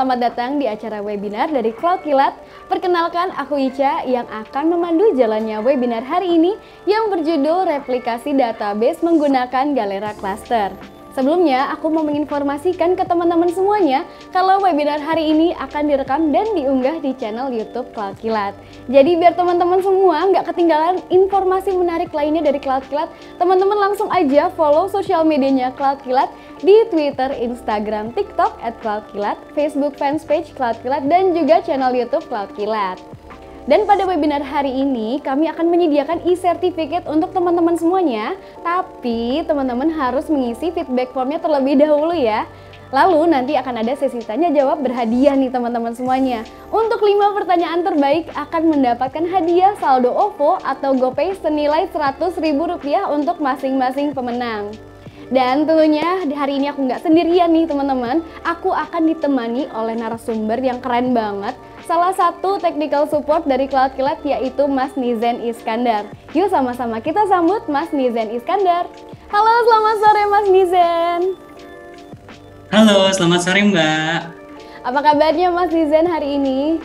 selamat datang di acara webinar dari Cloud Kilat. Perkenalkan, aku Ica yang akan memandu jalannya webinar hari ini yang berjudul Replikasi Database Menggunakan Galera Cluster. Sebelumnya, aku mau menginformasikan ke teman-teman semuanya kalau webinar hari ini akan direkam dan diunggah di channel YouTube Cloud Kilat. Jadi biar teman-teman semua nggak ketinggalan informasi menarik lainnya dari Cloud Kilat, teman-teman langsung aja follow sosial medianya Cloud Kilat di Twitter, Instagram, TikTok @cloudkilat, Facebook fanpage Cloud Kilat, dan juga channel YouTube Cloud Kilat. Dan pada webinar hari ini kami akan menyediakan e-certificate untuk teman-teman semuanya, tapi teman-teman harus mengisi feedback formnya terlebih dahulu ya. Lalu nanti akan ada sesi tanya jawab berhadiah nih teman-teman semuanya. Untuk 5 pertanyaan terbaik akan mendapatkan hadiah saldo OVO atau GoPay senilai Rp100.000 untuk masing-masing pemenang. Dan tentunya di hari ini aku nggak sendirian nih teman-teman, aku akan ditemani oleh narasumber yang keren banget. Salah satu technical support dari Cloud Kilat yaitu Mas Nizen Iskandar. Yuk sama-sama kita sambut Mas Nizen Iskandar. Halo, selamat sore Mas Nizen. Halo, selamat sore Mbak. Apa kabarnya Mas Nizen hari ini?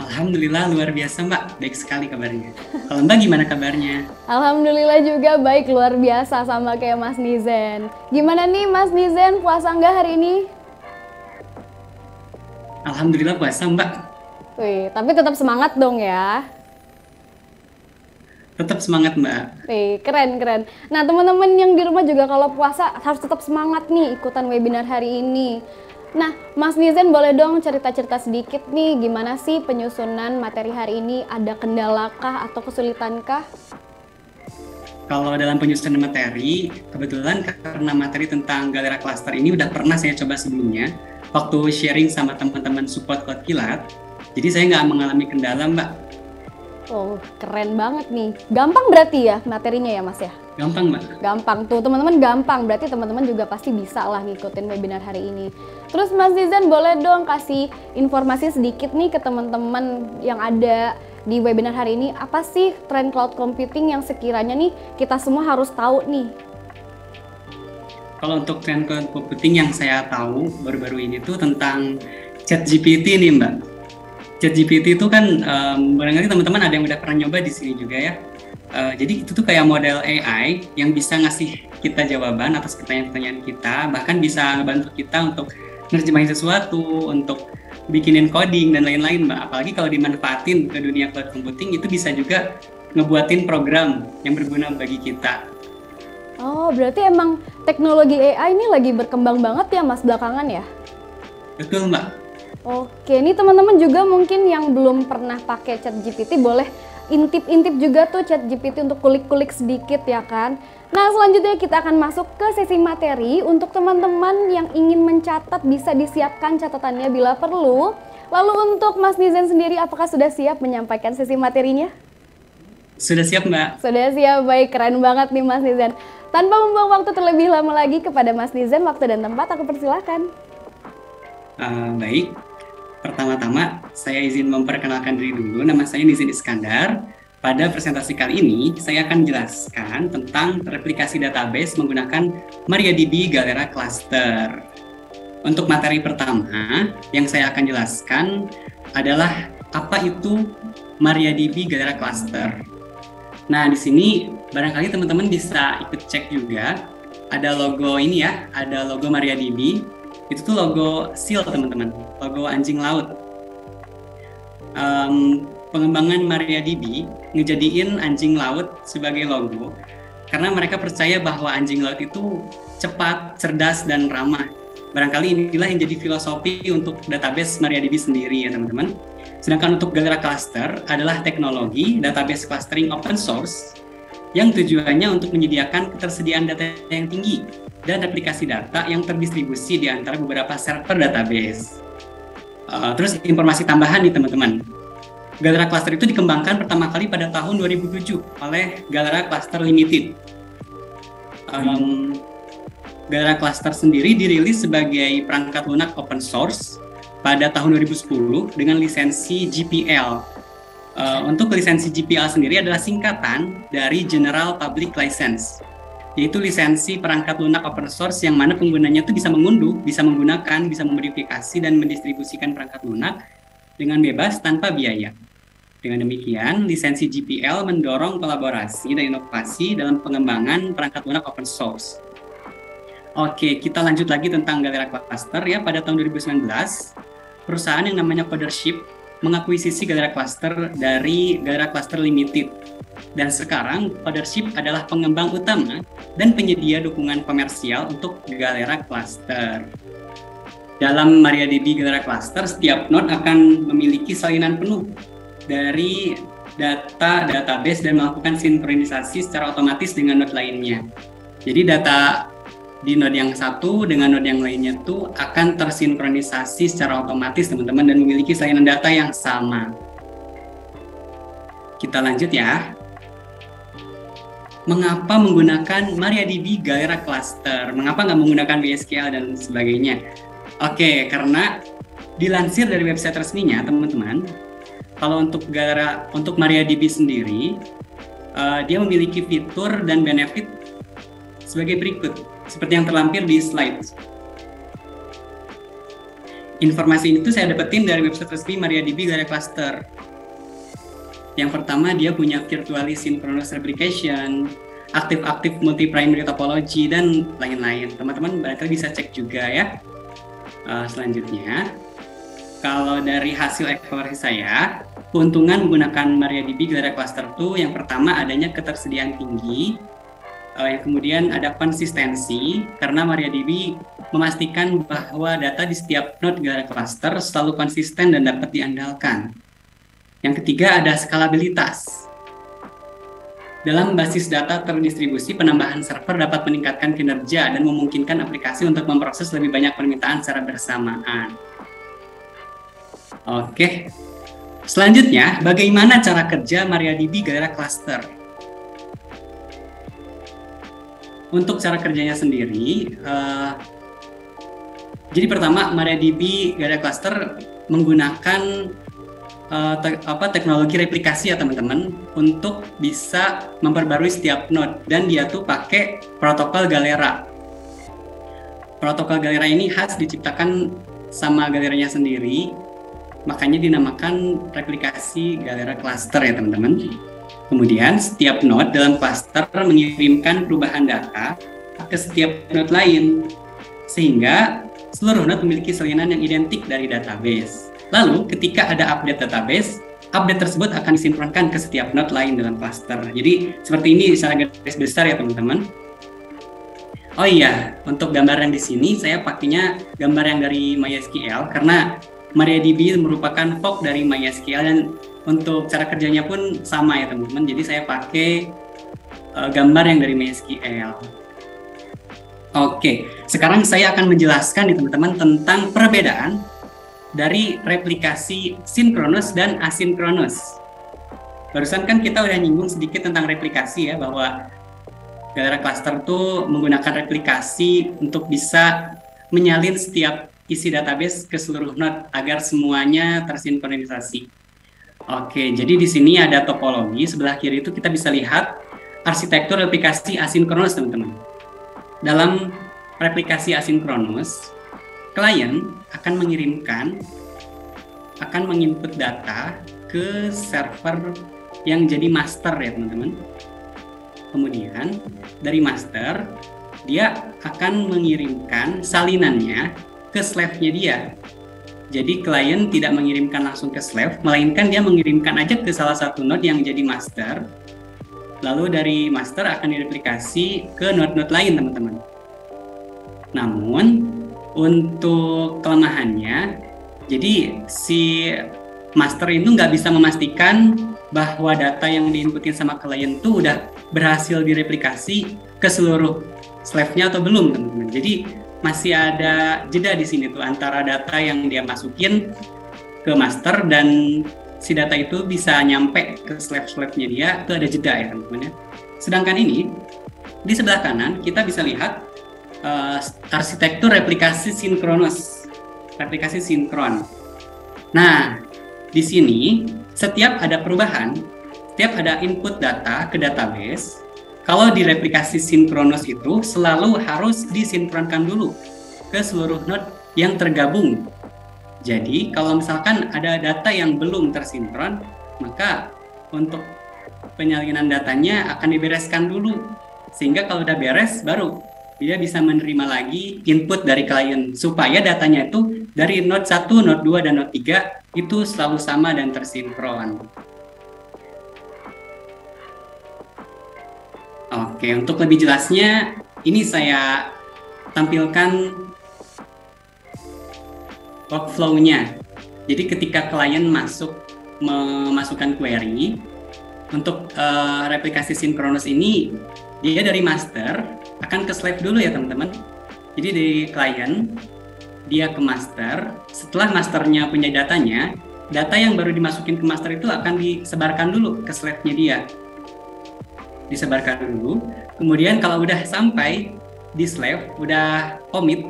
Alhamdulillah luar biasa Mbak, baik sekali kabarnya. Kalau Mbak gimana kabarnya? Alhamdulillah juga baik, luar biasa sama kayak Mas Nizen. Gimana nih Mas Nizen, puasa nggak hari ini? Alhamdulillah puasa Mbak. Wih, tapi tetap semangat dong ya. Tetap semangat Mbak. Wih, keren. Nah teman-teman yang di rumah juga kalau puasa harus tetap semangat nih ikutan webinar hari ini. Nah Mas Nizen boleh dong cerita-cerita sedikit nih gimana sih penyusunan materi hari ini, ada kendalakah atau kesulitankah? Kalau dalam penyusunan materi, kebetulan karena materi tentang Galera Cluster ini udah pernah saya coba sebelumnya waktu sharing sama teman-teman support Cloud Kilat, jadi saya nggak mengalami kendala Mbak. Oh keren banget nih, gampang berarti ya materinya ya Mas ya? Gampang Mbak. Gampang tuh teman-teman, gampang berarti teman-teman juga pasti bisa lah ngikutin webinar hari ini. Terus Mas Nizen boleh dong kasih informasi sedikit nih ke teman-teman yang ada di webinar hari ini, apa sih tren cloud computing yang sekiranya nih kita semua harus tahu nih? Kalau untuk tren cloud computing yang saya tahu baru-baru ini tuh tentang ChatGPT nih Mbak. ChatGPT itu kan barangkali teman-teman ada yang udah pernah nyoba di sini juga ya. Jadi itu tuh kayak model AI yang bisa ngasih kita jawaban atas pertanyaan-pertanyaan kita, bahkan bisa ngebantu kita untuk nerjemahin sesuatu, untuk bikinin coding dan lain-lain Mbak. Apalagi kalau dimanfaatin ke dunia cloud computing itu bisa juga ngebuatin program yang berguna bagi kita. Oh, berarti emang teknologi AI ini lagi berkembang banget ya Mas belakangan ya? Betul Mbak. Oke, ini teman-teman juga mungkin yang belum pernah pakai ChatGPT boleh intip-intip juga tuh ChatGPT untuk kulik-kulik sedikit ya kan? Nah selanjutnya kita akan masuk ke sesi materi. Untuk teman-teman yang ingin mencatat bisa disiapkan catatannya bila perlu. Lalu untuk Mas Nizen sendiri apakah sudah siap menyampaikan sesi materinya? Sudah siap Mbak? Sudah siap, baik, keren banget nih Mas Nizen. Tanpa membuang waktu terlebih lama lagi kepada Mas Nizen, waktu dan tempat aku persilahkan. Baik, pertama-tama saya izin memperkenalkan diri dulu. Nama saya Nizen Iskandar. Pada presentasi kali ini, saya akan jelaskan tentang replikasi database menggunakan MariaDB Galera Cluster. Untuk materi pertama yang saya akan jelaskan adalah apa itu MariaDB Galera Cluster. Nah, di sini barangkali teman-teman bisa ikut cek juga. Ada logo ini ya, ada logo MariaDB. Itu tuh logo seal teman-teman, logo anjing laut. Pengembangan MariaDB ngejadiin anjing laut sebagai logo karena mereka percaya bahwa anjing laut itu cepat, cerdas, dan ramah. Barangkali inilah yang jadi filosofi untuk database MariaDB sendiri ya teman-teman. Sedangkan untuk Galera Cluster adalah teknologi database clustering open source yang tujuannya untuk menyediakan ketersediaan data yang tinggi dan aplikasi data yang terdistribusi di antara beberapa server database. Terus informasi tambahan nih teman-teman. Galera Cluster itu dikembangkan pertama kali pada tahun 2007 oleh Galera Cluster Limited. Galera Cluster sendiri dirilis sebagai perangkat lunak open source pada tahun 2010 dengan lisensi GPL. Untuk lisensi GPL sendiri adalah singkatan dari General Public License. yaitu lisensi perangkat lunak open source yang mana penggunanya itu bisa mengunduh, bisa menggunakan, bisa memodifikasi dan mendistribusikan perangkat lunak dengan bebas tanpa biaya. Dengan demikian, lisensi GPL mendorong kolaborasi dan inovasi dalam pengembangan perangkat lunak open source. Oke, kita lanjut lagi tentang Galera Cluster ya. Pada tahun 2019, perusahaan yang namanya Codership mengakuisisi Galera Cluster dari Galera Cluster Limited. Dan sekarang Codership adalah pengembang utama dan penyedia dukungan komersial untuk Galera Cluster. Dalam MariaDB Galera Cluster, setiap node akan memiliki salinan penuh dari data database dan melakukan sinkronisasi secara otomatis dengan node lainnya. Jadi data di node yang satu dengan node yang lainnya itu akan tersinkronisasi secara otomatis teman-teman dan memiliki salinan data yang sama. Kita lanjut ya. Mengapa menggunakan MariaDB Galera Cluster? Mengapa nggak menggunakan MySQL dan sebagainya? Oke, karena dilansir dari website resminya, teman-teman, kalau untuk MariaDB sendiri, dia memiliki fitur dan benefit sebagai berikut, seperti yang terlampir di slide. Informasi itu saya dapetin dari website resmi MariaDB Galera Cluster. Yang pertama, dia punya virtually synchronous replication, aktif-aktif multi-primary topology, dan lain-lain. Teman-teman barangkali bisa cek juga ya. Selanjutnya, kalau dari hasil eksplorasi saya, keuntungan menggunakan MariaDB Galera Cluster itu yang pertama adanya ketersediaan tinggi, yang kemudian ada konsistensi, karena MariaDB memastikan bahwa data di setiap node Galera Cluster selalu konsisten dan dapat diandalkan. Yang ketiga ada skalabilitas. Dalam basis data terdistribusi, penambahan server dapat meningkatkan kinerja dan memungkinkan aplikasi untuk memproses lebih banyak permintaan secara bersamaan. Oke. Selanjutnya, bagaimana cara kerja MariaDB Galera Cluster? Untuk cara kerjanya sendiri, jadi pertama MariaDB Galera Cluster menggunakan teknologi replikasi ya teman-teman untuk bisa memperbarui setiap node, dan dia tuh pakai protokol Galera. Protokol Galera ini khas diciptakan sama Galeranya sendiri, makanya dinamakan replikasi Galera Cluster ya teman-teman. Kemudian setiap node dalam cluster mengirimkan perubahan data ke setiap node lain, sehingga seluruh node memiliki salinan yang identik dari database. Lalu ketika ada update database, update tersebut akan disinkronkan ke setiap node lain dalam cluster. Jadi seperti ini secara garis besar ya teman-teman. Oh iya, untuk gambar yang di sini saya pakainya gambar yang dari MySQL karena MariaDB merupakan fork dari MySQL, dan untuk cara kerjanya pun sama ya teman-teman. Jadi saya pakai gambar yang dari MySQL. Oke, sekarang saya akan menjelaskan nih teman-teman tentang perbedaan dari replikasi sinkronus dan asinkronus. Barusan kan kita udah nyinggung sedikit tentang replikasi ya, bahwa Galera Cluster itu menggunakan replikasi untuk bisa menyalin setiap isi database ke seluruh node agar semuanya tersinkronisasi. Oke, jadi di sini ada topologi. Sebelah kiri itu kita bisa lihat arsitektur replikasi asinkronus, teman-teman. Dalam replikasi asinkronus, klien akan menginput data ke server yang jadi master ya teman-teman. Kemudian dari master dia akan mengirimkan salinannya ke slave-nya dia. Jadi klien tidak mengirimkan langsung ke slave, melainkan dia mengirimkan aja ke salah satu node yang jadi master. Lalu dari master akan direplikasi ke node-node lain teman-teman. Namun untuk kelemahannya, jadi si master itu nggak bisa memastikan bahwa data yang diinputin sama klien itu udah berhasil direplikasi ke seluruh slave-nya atau belum, teman-teman. Jadi masih ada jeda di sini tuh antara data yang dia masukin ke master dan si data itu bisa nyampe ke slave-slave-nya dia, itu ada jeda ya teman-teman ya. Sedangkan ini di sebelah kanan kita bisa lihat arsitektur replikasi sinkronus, replikasi sinkron. Nah, di sini setiap ada perubahan, setiap ada input data ke database, Kalau di replikasi sinkronus itu selalu harus disinkronkan dulu ke seluruh node yang tergabung. Jadi kalau misalkan ada data yang belum tersinkron, maka untuk penyalinan datanya akan dibereskan dulu. Sehingga kalau udah beres, baru dia bisa menerima lagi input dari klien supaya datanya itu dari node 1, node 2, dan node 3 itu selalu sama dan tersinkron. Oke, untuk lebih jelasnya ini saya tampilkan workflow-nya. Jadi ketika klien memasukkan query untuk replikasi sinkronus ini, dia dari master akan ke slave dulu ya teman-teman. Jadi dari klien dia ke master. Setelah masternya punya datanya, data yang baru dimasukin ke master itu akan disebarkan dulu ke slave-nya dia. Disebarkan dulu. Kemudian kalau udah sampai di slave, udah commit,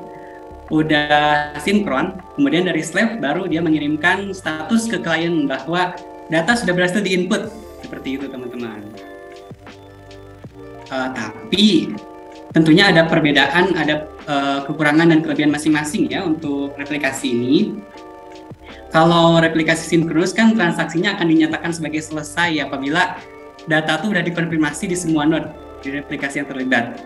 udah sinkron, kemudian dari slave baru dia mengirimkan status ke klien bahwa data sudah berhasil diinput. Seperti itu teman-teman. Tapi tentunya ada perbedaan, ada kekurangan dan kelebihan masing-masing ya untuk replikasi ini. Kalau replikasi sinkronus kan transaksinya akan dinyatakan sebagai selesai apabila data itu sudah dikonfirmasi di semua node di replikasi yang terlibat.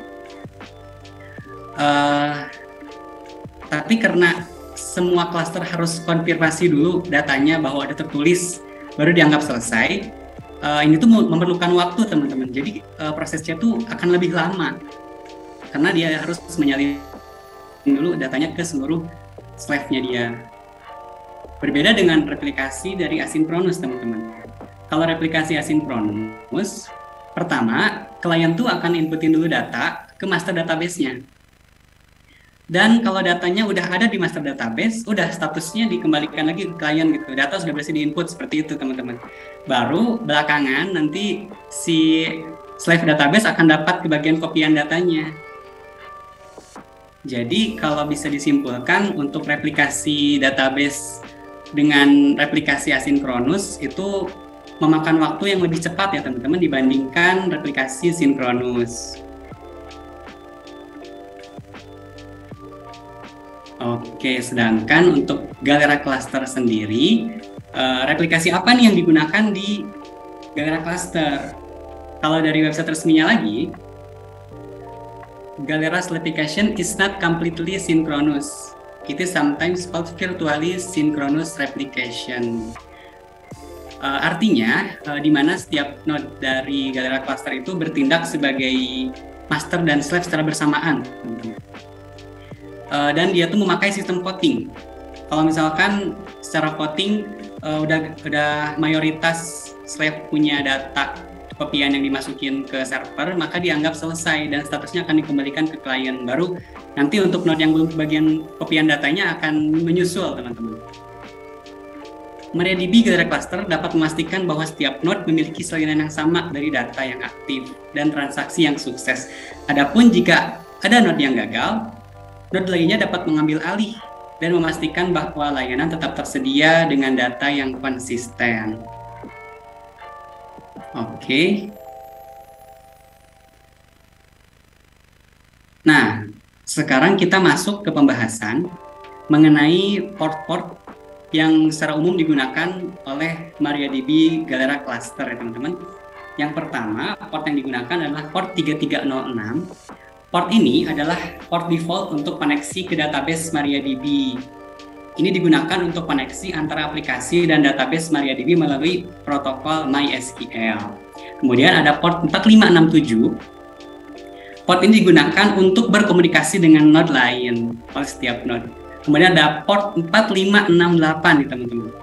Tapi karena semua cluster harus konfirmasi dulu datanya bahwa ada tertulis baru dianggap selesai, ini tuh memerlukan waktu teman-teman. Jadi prosesnya tuh akan lebih lama karena dia harus menyalin dulu datanya ke seluruh slave-nya dia. Berbeda dengan replikasi dari asinkronus teman-teman. Kalau replikasi asinkronus, pertama klien tuh akan inputin dulu data ke master database-nya. Dan kalau datanya udah ada di master database, udah statusnya dikembalikan lagi ke klien gitu. Data sudah berhasil diinput seperti itu teman-teman. Baru belakangan nanti si slave database akan dapat kebagian kopian datanya. Jadi kalau bisa disimpulkan untuk replikasi database dengan replikasi asinkronus itu memakan waktu yang lebih cepat ya teman-teman dibandingkan replikasi sinkronus. Oke, sedangkan untuk Galera Cluster sendiri, replikasi apa nih yang digunakan di Galera Cluster? Kalau dari website resminya lagi, Galera's replication is not completely synchronous. It is sometimes called virtually synchronous replication. Artinya, di mana setiap node dari Galera Cluster itu bertindak sebagai master dan slave secara bersamaan. Dan dia tuh memakai sistem voting. Kalau misalkan secara voting udah mayoritas slave punya data kopian yang dimasukin ke server, maka dianggap selesai dan statusnya akan dikembalikan ke klien. Baru nanti untuk node yang belum kebagian kopian datanya akan menyusul teman-teman. MariaDB Galera Cluster dapat memastikan bahwa setiap node memiliki salinan yang sama dari data yang aktif dan transaksi yang sukses. Adapun jika ada node yang gagal, node lainnya dapat mengambil alih dan memastikan bahwa layanan tetap tersedia dengan data yang konsisten. Oke. Nah, sekarang kita masuk ke pembahasan mengenai port-port yang secara umum digunakan oleh MariaDB Galera Cluster ya teman-teman. Yang pertama, port yang digunakan adalah port 3306. Port ini adalah port default untuk koneksi ke database MariaDB. Ini digunakan untuk koneksi antara aplikasi dan database MariaDB melalui protokol MySQL. Kemudian ada port 4567. Port ini digunakan untuk berkomunikasi dengan node lain oleh setiap node. Kemudian ada port 4568 nih teman-teman.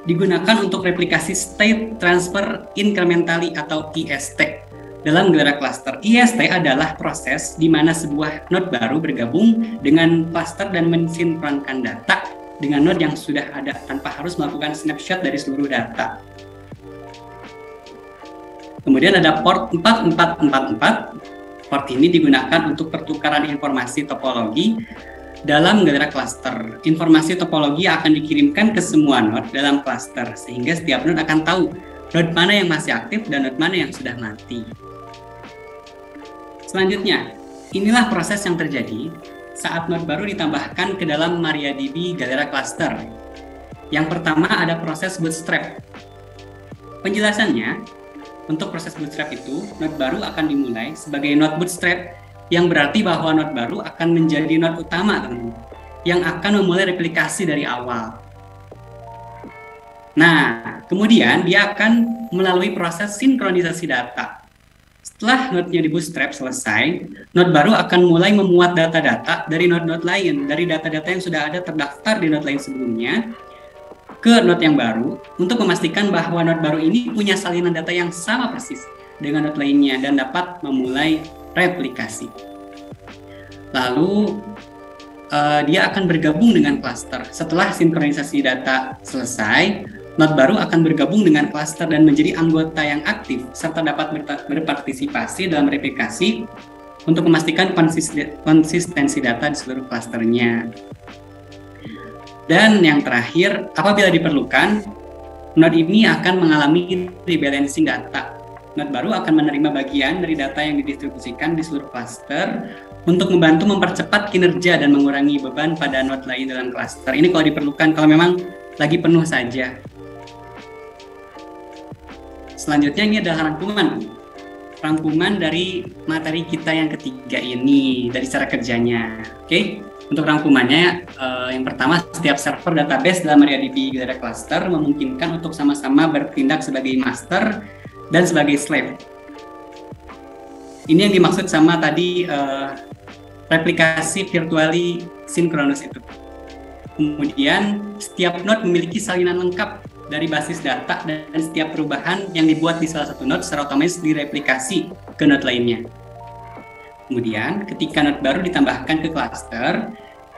Digunakan untuk replikasi state transfer incrementally atau IST. Dalam Galera Cluster, IST adalah proses di mana sebuah node baru bergabung dengan cluster dan mensinkronkan data dengan node yang sudah ada tanpa harus melakukan snapshot dari seluruh data. Kemudian ada port 4444. Port ini digunakan untuk pertukaran informasi topologi dalam Galera Cluster. Informasi topologi akan dikirimkan ke semua node dalam cluster sehingga setiap node akan tahu node mana yang masih aktif dan node mana yang sudah mati. Selanjutnya, inilah proses yang terjadi saat node baru ditambahkan ke dalam MariaDB Galera Cluster. Yang pertama ada proses bootstrap. Penjelasannya, untuk proses bootstrap itu, node baru akan dimulai sebagai node bootstrap, yang berarti bahwa node baru akan menjadi node utama, teman-teman, yang akan memulai replikasi dari awal. Nah, kemudian dia akan melalui proses sinkronisasi data. Setelah node-nya di bootstrap selesai, node baru akan mulai memuat data-data dari node-node lain, dari data-data yang sudah ada terdaftar di node lain sebelumnya, ke node yang baru, untuk memastikan bahwa node baru ini punya salinan data yang sama persis dengan node lainnya dan dapat memulai replikasi. Lalu, dia akan bergabung dengan cluster. Setelah sinkronisasi data selesai, node baru akan bergabung dengan cluster dan menjadi anggota yang aktif serta dapat berpartisipasi dalam replikasi untuk memastikan konsistensi data di seluruh clusternya. Dan yang terakhir, apabila diperlukan, node ini akan mengalami rebalancing data. Node baru akan menerima bagian dari data yang didistribusikan di seluruh cluster untuk membantu mempercepat kinerja dan mengurangi beban pada node lain dalam cluster. Ini kalau diperlukan, kalau memang lagi penuh saja. Selanjutnya ini adalah rangkuman dari materi kita yang ketiga ini, dari cara kerjanya. Oke, untuk rangkumannya, yang pertama, setiap server database dalam MariaDB Galera Cluster memungkinkan untuk sama-sama bertindak sebagai master dan sebagai slave. Ini yang dimaksud sama tadi replikasi virtually synchronous itu. Kemudian setiap node memiliki salinan lengkap dari basis data dan setiap perubahan yang dibuat di salah satu node secara otomatis direplikasi ke node lainnya. Kemudian ketika node baru ditambahkan ke cluster,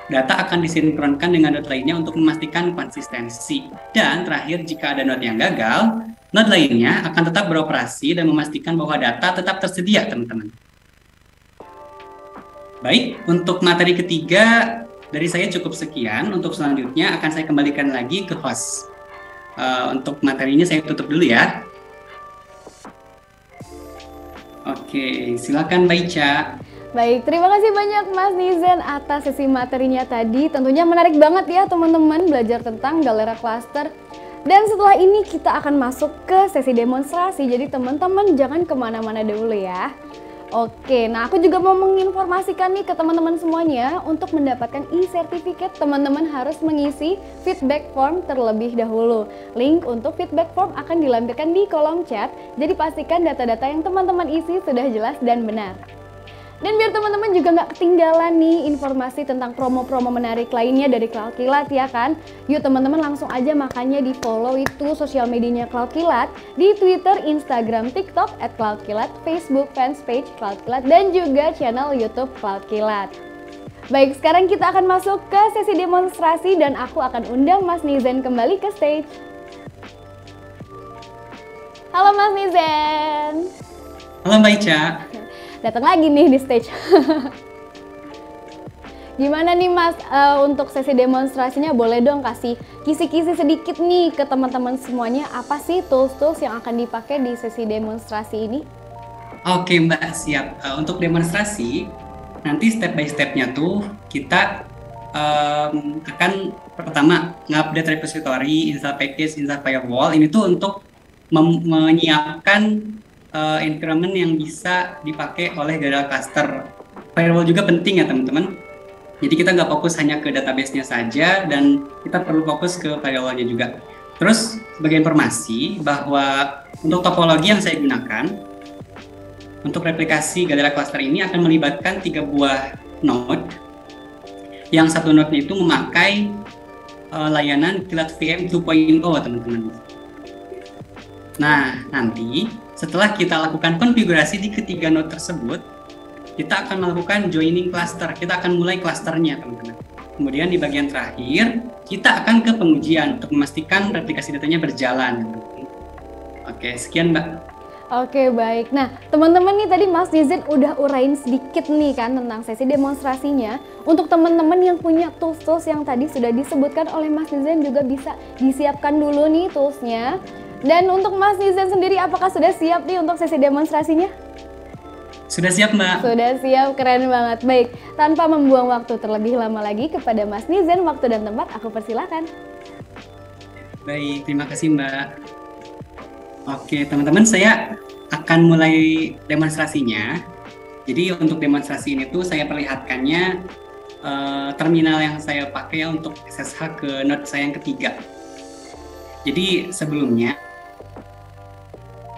data akan disinkronkan dengan node lainnya untuk memastikan konsistensi. Dan terakhir, jika ada node yang gagal, node lainnya akan tetap beroperasi dan memastikan bahwa data tetap tersedia, teman-teman. Baik, untuk materi ketiga dari saya cukup sekian. Untuk selanjutnya akan saya kembalikan lagi ke host. Untuk materinya saya tutup dulu ya. Oke, silakan Mbak Ica. Baik, terima kasih banyak Mas Nizen atas sesi materinya tadi. Tentunya menarik banget ya teman-teman belajar tentang Galera Cluster. Dan setelah ini kita akan masuk ke sesi demonstrasi. Jadi teman-teman jangan kemana-mana dulu ya. Oke, nah aku juga mau menginformasikan nih ke teman-teman semuanya, untuk mendapatkan e-sertifikat teman-teman harus mengisi feedback form terlebih dahulu. Link untuk feedback form akan dilampirkan di kolom chat, jadi pastikan data-data yang teman-teman isi sudah jelas dan benar. Dan biar teman-teman juga nggak ketinggalan nih informasi tentang promo-promo menarik lainnya dari Cloud Kilat ya kan. Yuk teman-teman langsung aja makanya di follow itu sosial medianya Cloud Kilat di Twitter, Instagram, TikTok @CloudKilat, Facebook fanpage Cloud Kilat, dan juga channel YouTube Cloud Kilat. Baik, sekarang kita akan masuk ke sesi demonstrasi dan aku akan undang Mas Nizen kembali ke stage. Halo Mas Nizen. Halo Mbak Ica. Datang lagi nih di stage. Gimana nih Mas, untuk sesi demonstrasinya boleh dong kasih kisi-kisi sedikit nih ke teman-teman semuanya, apa sih tools-tools yang akan dipakai di sesi demonstrasi ini? Oke Mbak, siap. Untuk demonstrasi, nanti step by step-nya tuh kita akan pertama nge-update repository, install package, install firewall. Ini tuh untuk menyiapkan environment yang bisa dipakai oleh Galera Cluster. Firewall juga penting ya teman-teman. Jadi kita nggak fokus hanya ke database-nya saja, dan kita perlu fokus ke firewall-nya juga. Terus sebagai informasi bahwa untuk topologi yang saya gunakan untuk replikasi Galera Cluster ini akan melibatkan 3 buah node. Yang satu node itu memakai layanan Kilat VM 2.0 teman-teman. Nah, nanti setelah kita lakukan konfigurasi di ketiga node tersebut, kita akan melakukan joining cluster. Kita akan mulai clusternya, teman-teman. Kemudian di bagian terakhir, kita akan ke pengujian untuk memastikan replikasi datanya berjalan. Oke, sekian Mbak. Oke, baik. Nah, teman-teman nih tadi Mas Nizen udah urain sedikit nih kan tentang sesi demonstrasinya. Untuk teman-teman yang punya tools-tools yang tadi sudah disebutkan oleh Mas Nizen juga bisa disiapkan dulu nih toolsnya. Dan untuk Mas Nizen sendiri, apakah sudah siap nih untuk sesi demonstrasinya? Sudah siap, Mbak? Sudah siap, keren banget. Baik, tanpa membuang waktu terlebih lama lagi kepada Mas Nizen, waktu dan tempat aku persilakan. Baik, terima kasih, Mbak. Oke, teman-teman, saya akan mulai demonstrasinya. Jadi untuk demonstrasi ini tuh saya perlihatkannya terminal yang saya pakai untuk SSH ke node saya yang ketiga. Jadi sebelumnya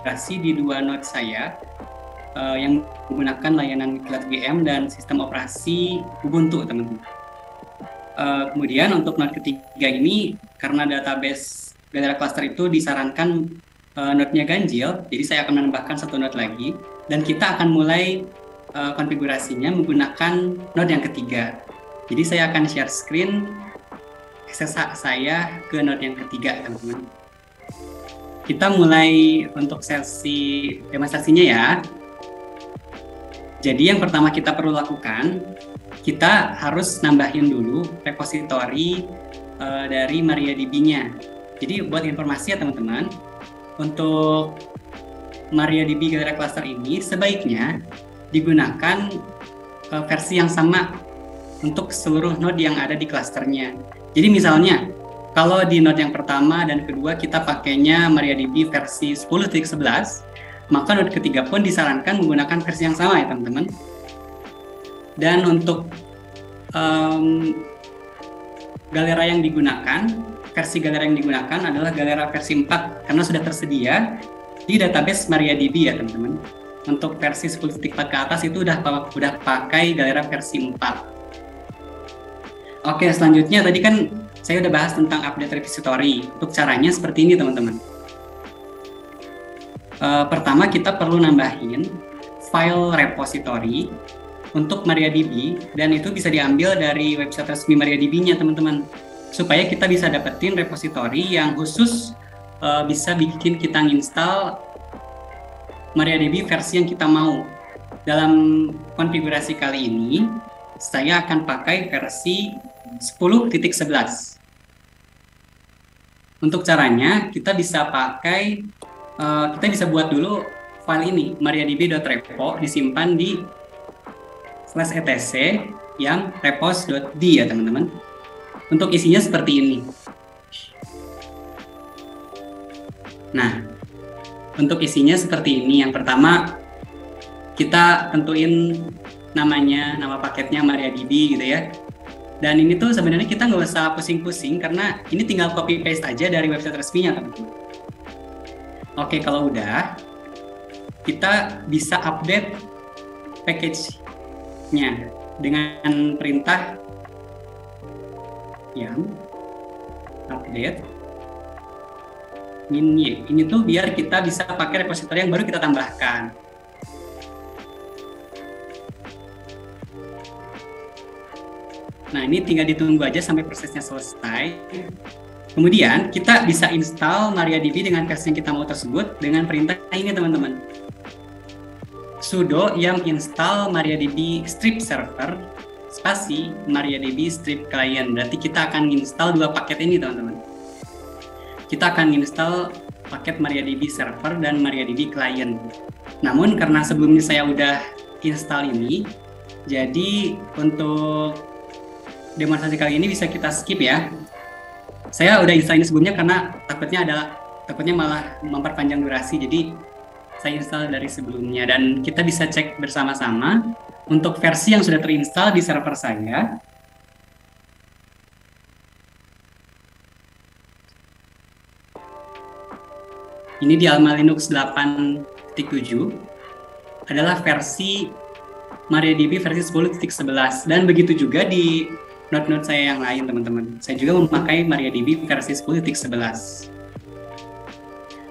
di dua node saya yang menggunakan layanan Kilat VM dan sistem operasi Ubuntu, teman-teman. Kemudian untuk node ketiga ini, karena database Galera Cluster itu disarankan node-nya ganjil, jadi saya akan menambahkan satu node lagi, dan kita akan mulai konfigurasinya menggunakan node yang ketiga. Jadi saya akan share screen SSH saya ke node yang ketiga, teman-teman. Kita mulai untuk sesi demonstrasinya ya. Jadi yang pertama kita perlu lakukan, kita harus nambahin dulu repositori dari MariaDB-nya. Jadi buat informasi ya teman-teman, untuk MariaDB Galera Cluster ini sebaiknya digunakan versi yang sama untuk seluruh node yang ada di klasternya. Jadi misalnya, kalau di node yang pertama dan kedua kita pakainya MariaDB versi 10.11, maka node ketiga pun disarankan menggunakan versi yang sama ya teman-teman. Dan untuk Galera yang digunakan, versi Galera yang digunakan adalah Galera versi 4 karena sudah tersedia di database MariaDB ya teman-teman. Untuk versi 10.4 ke atas itu udah pakai Galera versi 4. Oke, selanjutnya tadi kan saya udah bahas tentang update repository. Untuk caranya seperti ini teman-teman. Pertama kita perlu nambahin file repository untuk MariaDB, dan itu bisa diambil dari website resmi MariaDB-nya teman-teman, supaya kita bisa dapetin repository yang khusus bisa bikin kita nginstal MariaDB versi yang kita mau. Dalam konfigurasi kali ini saya akan pakai versi 10.11. Untuk caranya kita bisa pakai kita bisa buat dulu file ini mariadb.repo, disimpan di /etc yang repos.d ya teman-teman. Untuk isinya seperti ini. Nah, untuk isinya seperti ini. Yang pertama kita tentuin namanya, nama paketnya MariaDB gitu ya. Dan ini tuh sebenarnya kita nggak usah pusing-pusing karena ini tinggal copy paste aja dari website resminya teman-teman. Oke, kalau udah, kita bisa update package-nya dengan perintah yang update min-y. Ini tuh biar kita bisa pakai repository yang baru kita tambahkan. Nah, ini tinggal ditunggu aja sampai prosesnya selesai. Kemudian kita bisa install MariaDB dengan versi yang kita mau tersebut dengan perintah ini teman-teman. Sudo yum install MariaDB strip server spasi MariaDB strip client. Berarti kita akan install dua paket ini teman-teman. Kita akan install paket MariaDB server dan MariaDB client. Namun karena sebelumnya saya udah install ini, jadi untuk demonstrasi kali ini bisa kita skip ya. Saya udah install ini sebelumnya karena takutnya malah memperpanjang durasi, jadi saya install dari sebelumnya. Dan kita bisa cek bersama-sama untuk versi yang sudah terinstall di server saya. Ini di Alma Linux 8.7 adalah versi MariaDB versi 10.11, dan begitu juga di node-node saya yang lain teman-teman. Saya juga memakai MariaDB versi 10.11.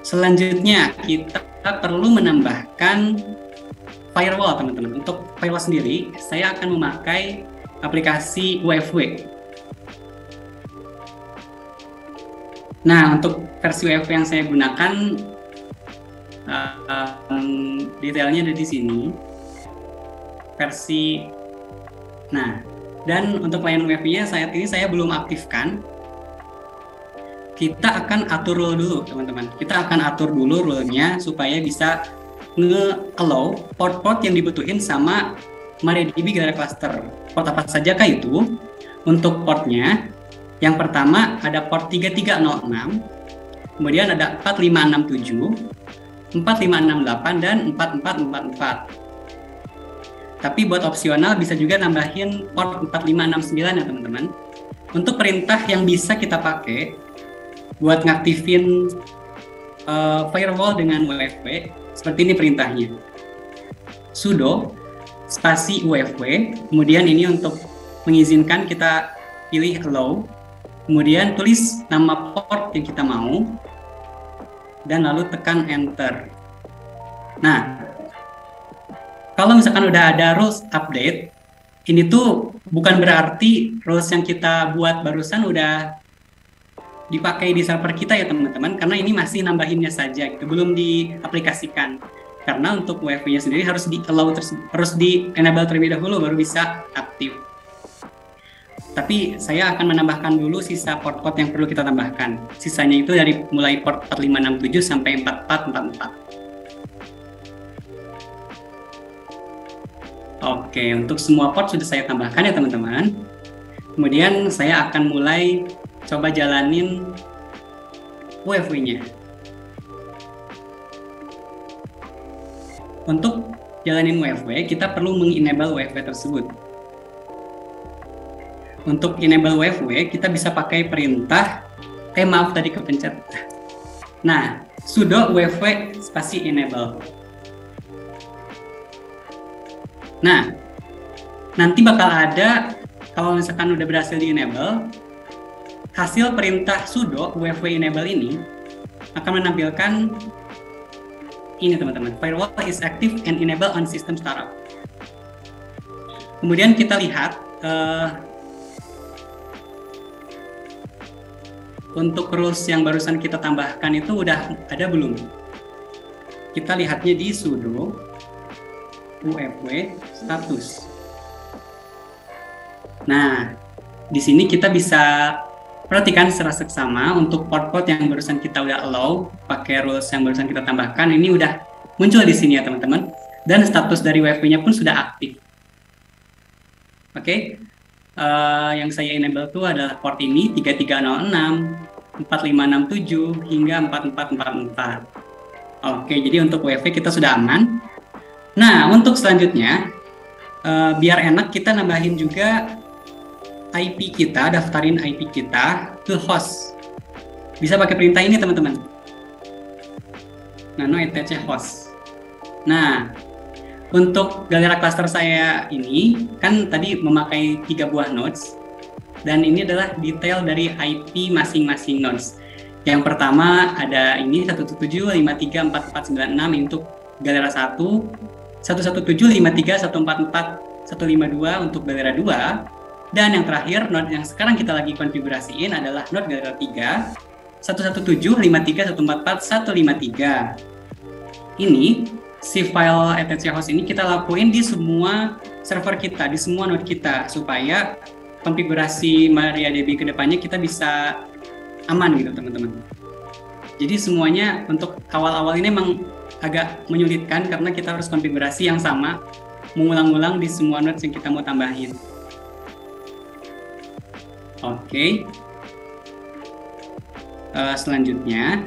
Selanjutnya kita perlu menambahkan firewall teman-teman. Untuk firewall sendiri saya akan memakai aplikasi UFW. Nah, untuk versi UFW yang saya gunakan detailnya ada di sini. Versi dan untuk layanan UFW-nya saat ini saya belum aktifkan. Kita akan atur rule dulu teman-teman. Kita akan atur dulu rule-nya supaya bisa nge-allow port-port yang dibutuhin sama MariaDB Galera Cluster. Port apa saja kah itu? Untuk portnya, yang pertama ada port 3306, kemudian ada 4567, 4568, dan 4444. Tapi buat opsional bisa juga nambahin port 4569 ya teman-teman. Untuk perintah yang bisa kita pakai buat ngaktifin firewall dengan UFW, seperti ini perintahnya. Sudo spasi UFW, kemudian ini untuk mengizinkan kita pilih allow, kemudian tulis nama port yang kita mau, dan lalu tekan enter. Nah, kalau misalkan udah ada rules update, ini tuh bukan berarti rules yang kita buat barusan udah dipakai di server kita ya teman-teman, karena ini masih nambahinnya saja, gitu, belum diaplikasikan. Karena untuk UFW-nya sendiri harus di-allow, harus di-enable terlebih dahulu baru bisa aktif. Tapi saya akan menambahkan dulu sisa port-port yang perlu kita tambahkan. Sisanya itu dari mulai port 4567 sampai 4444. Oke, untuk semua port sudah saya tambahkan ya teman-teman. Kemudian saya akan mulai coba jalanin UFW-nya. Untuk jalanin UFW, kita perlu mengenable UFW tersebut. Untuk enable UFW, kita bisa pakai perintah, maaf tadi kepencet. Nah, sudo UFW spasi enable. Nah, nanti bakal ada, kalau misalkan udah berhasil di enable, hasil perintah sudo UFW enable ini akan menampilkan ini teman-teman, firewall is active and enable on system startup. Kemudian kita lihat untuk rules yang barusan kita tambahkan itu udah ada belum? Kita lihatnya di sudo UFW status. Nah, di sini kita bisa perhatikan secara seksama untuk port-port yang barusan kita udah allow pakai rules yang barusan kita tambahkan, ini udah muncul di sini ya teman-teman, dan status dari UFW-nya pun sudah aktif. Oke, yang saya enable itu adalah port ini 3306, 4567 hingga 4444. Oke, jadi untuk UFW kita sudah aman. Nah, untuk selanjutnya biar enak kita nambahin juga IP kita, daftarin IP kita ke host. Bisa pakai perintah ini teman-teman. Nano etc host. Nah, untuk Galera cluster saya ini kan tadi memakai 3 buah nodes, dan ini adalah detail dari IP masing-masing nodes. Yang pertama ada ini 117.53.4496 untuk Galera 1, 117.53.144.152 untuk Galera 2. Dan yang terakhir, node yang sekarang kita lagi konfigurasiin adalah node Galera 3, 117.53.144.153. Ini, si file etc host ini kita lakuin di semua server kita, di semua node kita, supaya konfigurasi MariaDB kedepannya kita bisa aman gitu teman-teman. Jadi semuanya untuk awal-awal ini memang agak menyulitkan karena kita harus konfigurasi yang sama, mengulang-ulang di semua nodes yang kita mau tambahin. Oke. Selanjutnya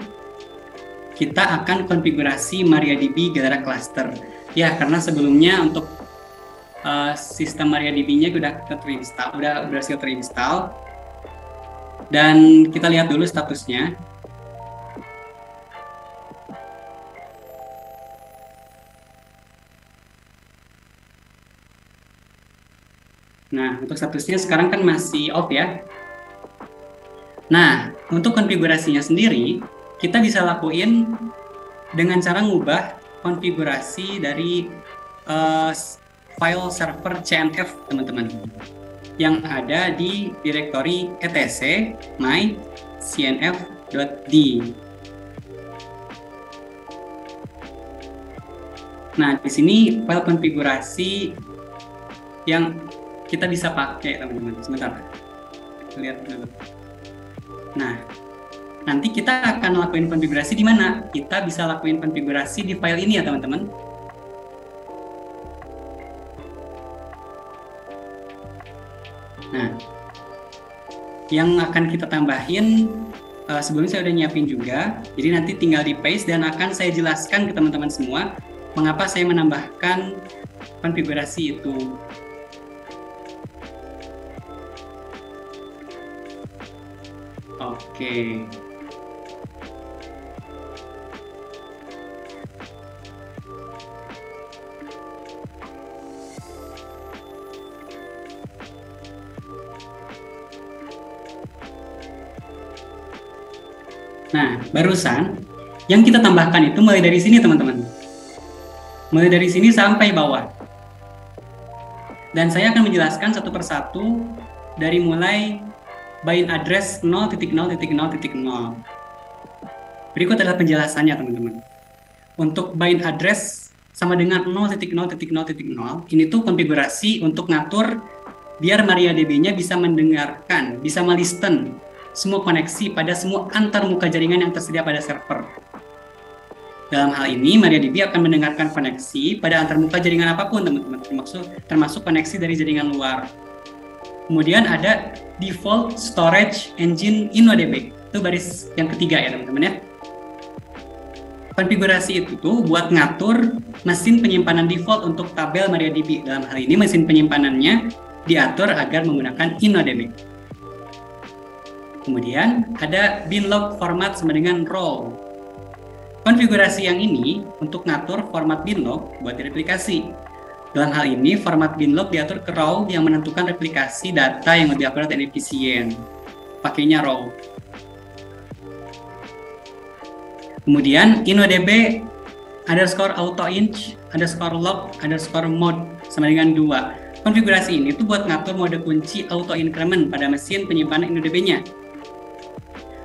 kita akan konfigurasi MariaDB Galera Cluster. Ya, karena sebelumnya untuk sistem MariaDB-nya udah berhasil terinstall. Dan kita lihat dulu statusnya. Nah, untuk statusnya sekarang kan masih off ya. Nah, untuk konfigurasinya sendiri, kita bisa lakuin dengan cara ngubah konfigurasi dari file server CNF, teman-teman, yang ada di direktori etc my cnf.d. Nah, di sini file konfigurasi yang kita bisa pakai, teman-teman. Sebentar, lihat dulu. Nah, nanti kita akan lakuin konfigurasi di mana? Kita bisa lakuin konfigurasi di file ini ya teman-teman. Nah, yang akan kita tambahin, sebelumnya saya udah nyiapin juga, jadi nanti tinggal di paste dan akan saya jelaskan ke teman-teman semua mengapa saya menambahkan konfigurasi itu. Oke. Nah, barusan yang kita tambahkan itu mulai dari sini teman-teman. Mulai dari sini sampai bawah. Dan saya akan menjelaskan satu persatu dari mulai bind address 0.0.0.0. Berikut adalah penjelasannya teman-teman. Untuk bind address sama dengan 0.0.0.0, ini tuh konfigurasi untuk ngatur biar MariaDB-nya bisa mendengarkan, bisa melisten semua koneksi pada semua antar muka jaringan yang tersedia pada server. Dalam hal ini, MariaDB akan mendengarkan koneksi pada antar muka jaringan apapun, teman-teman, termasuk koneksi dari jaringan luar. Kemudian ada default storage engine InnoDB. Itu baris yang ketiga ya, teman-teman ya. Konfigurasi itu tuh buat ngatur mesin penyimpanan default untuk tabel MariaDB. Dalam hal ini, mesin penyimpanannya diatur agar menggunakan InnoDB. Kemudian ada binlog format sama dengan role. Konfigurasi yang ini untuk ngatur format binlog buat direplikasi. Dalam hal ini, format binlog diatur ke row yang menentukan replikasi data yang lebih akurat dan efisien. Pakainya row. Kemudian InnoDB underscore autoinch underscore log underscore mode sama dengan 2. Konfigurasi ini tuh buat ngatur mode kunci auto increment pada mesin penyimpanan InnoDB-nya.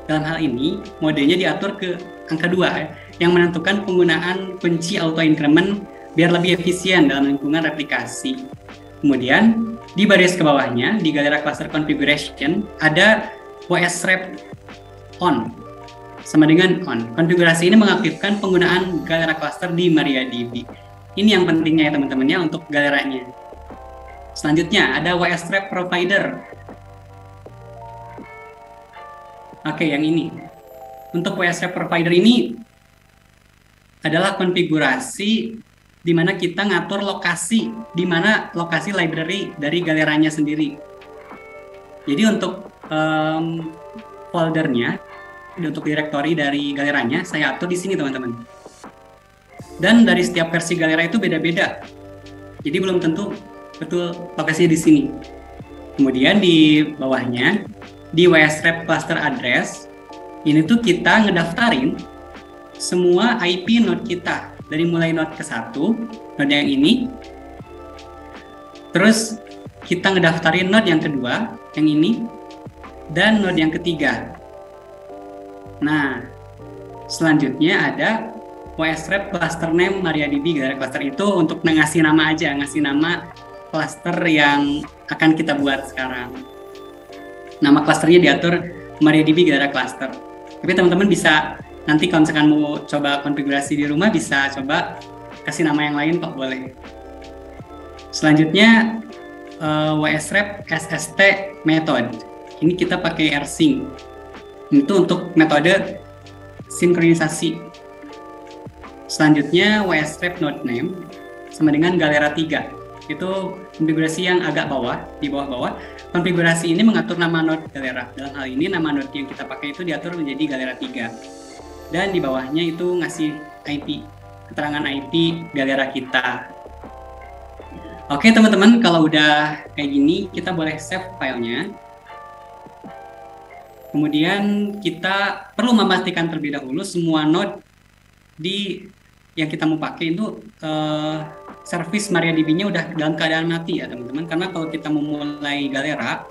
Dalam hal ini, modenya diatur ke angka 2 ya, yang menentukan penggunaan kunci auto increment biar lebih efisien dalam lingkungan replikasi. Kemudian, di baris ke bawahnya, di Galera Cluster Configuration, ada WSREP on, sama dengan on. Konfigurasi ini mengaktifkan penggunaan Galera Cluster di MariaDB. Ini yang pentingnya ya teman-teman ya untuk galeranya. Selanjutnya, ada WSREP Provider. Oke, yang ini. Untuk WSREP Provider ini adalah konfigurasi di mana kita ngatur lokasi, di mana lokasi library dari galeranya sendiri. Jadi untuk foldernya, untuk direktori dari galeranya, saya atur di sini teman-teman. Dan dari setiap versi galera itu beda-beda. Jadi belum tentu betul lokasinya di sini. Kemudian di bawahnya, di WSREP cluster address, ini tuh kita ngedaftarin semua IP node kita. Dari mulai node ke-1, node yang ini. Terus kita ngedaftarin node yang kedua, yang ini. Dan node yang ketiga. Nah, selanjutnya ada WSREP cluster name MariaDB Galera Cluster. Itu untuk ngasih nama aja, ngasih nama cluster yang akan kita buat sekarang. Nama clusternya diatur MariaDB Galera Cluster. Tapi teman-teman bisa nanti kalau misalkan mau coba konfigurasi di rumah bisa coba kasih nama yang lain kok, boleh. Selanjutnya WSREP SST method. Ini kita pakai rsync. Itu untuk metode sinkronisasi. Selanjutnya WSREP node name sama dengan Galera 3. Itu konfigurasi yang agak bawah, di bawah-bawah. Konfigurasi ini mengatur nama node Galera. Dalam hal ini nama node yang kita pakai itu diatur menjadi Galera 3. Dan di bawahnya itu ngasih IP, keterangan IP Galera kita. Oke teman-teman, kalau udah kayak gini, kita boleh save filenya. Kemudian kita perlu memastikan terlebih dahulu semua node yang kita mau pakai itu service MariaDB-nya udah dalam keadaan mati ya teman-teman. Karena kalau kita memulai Galera,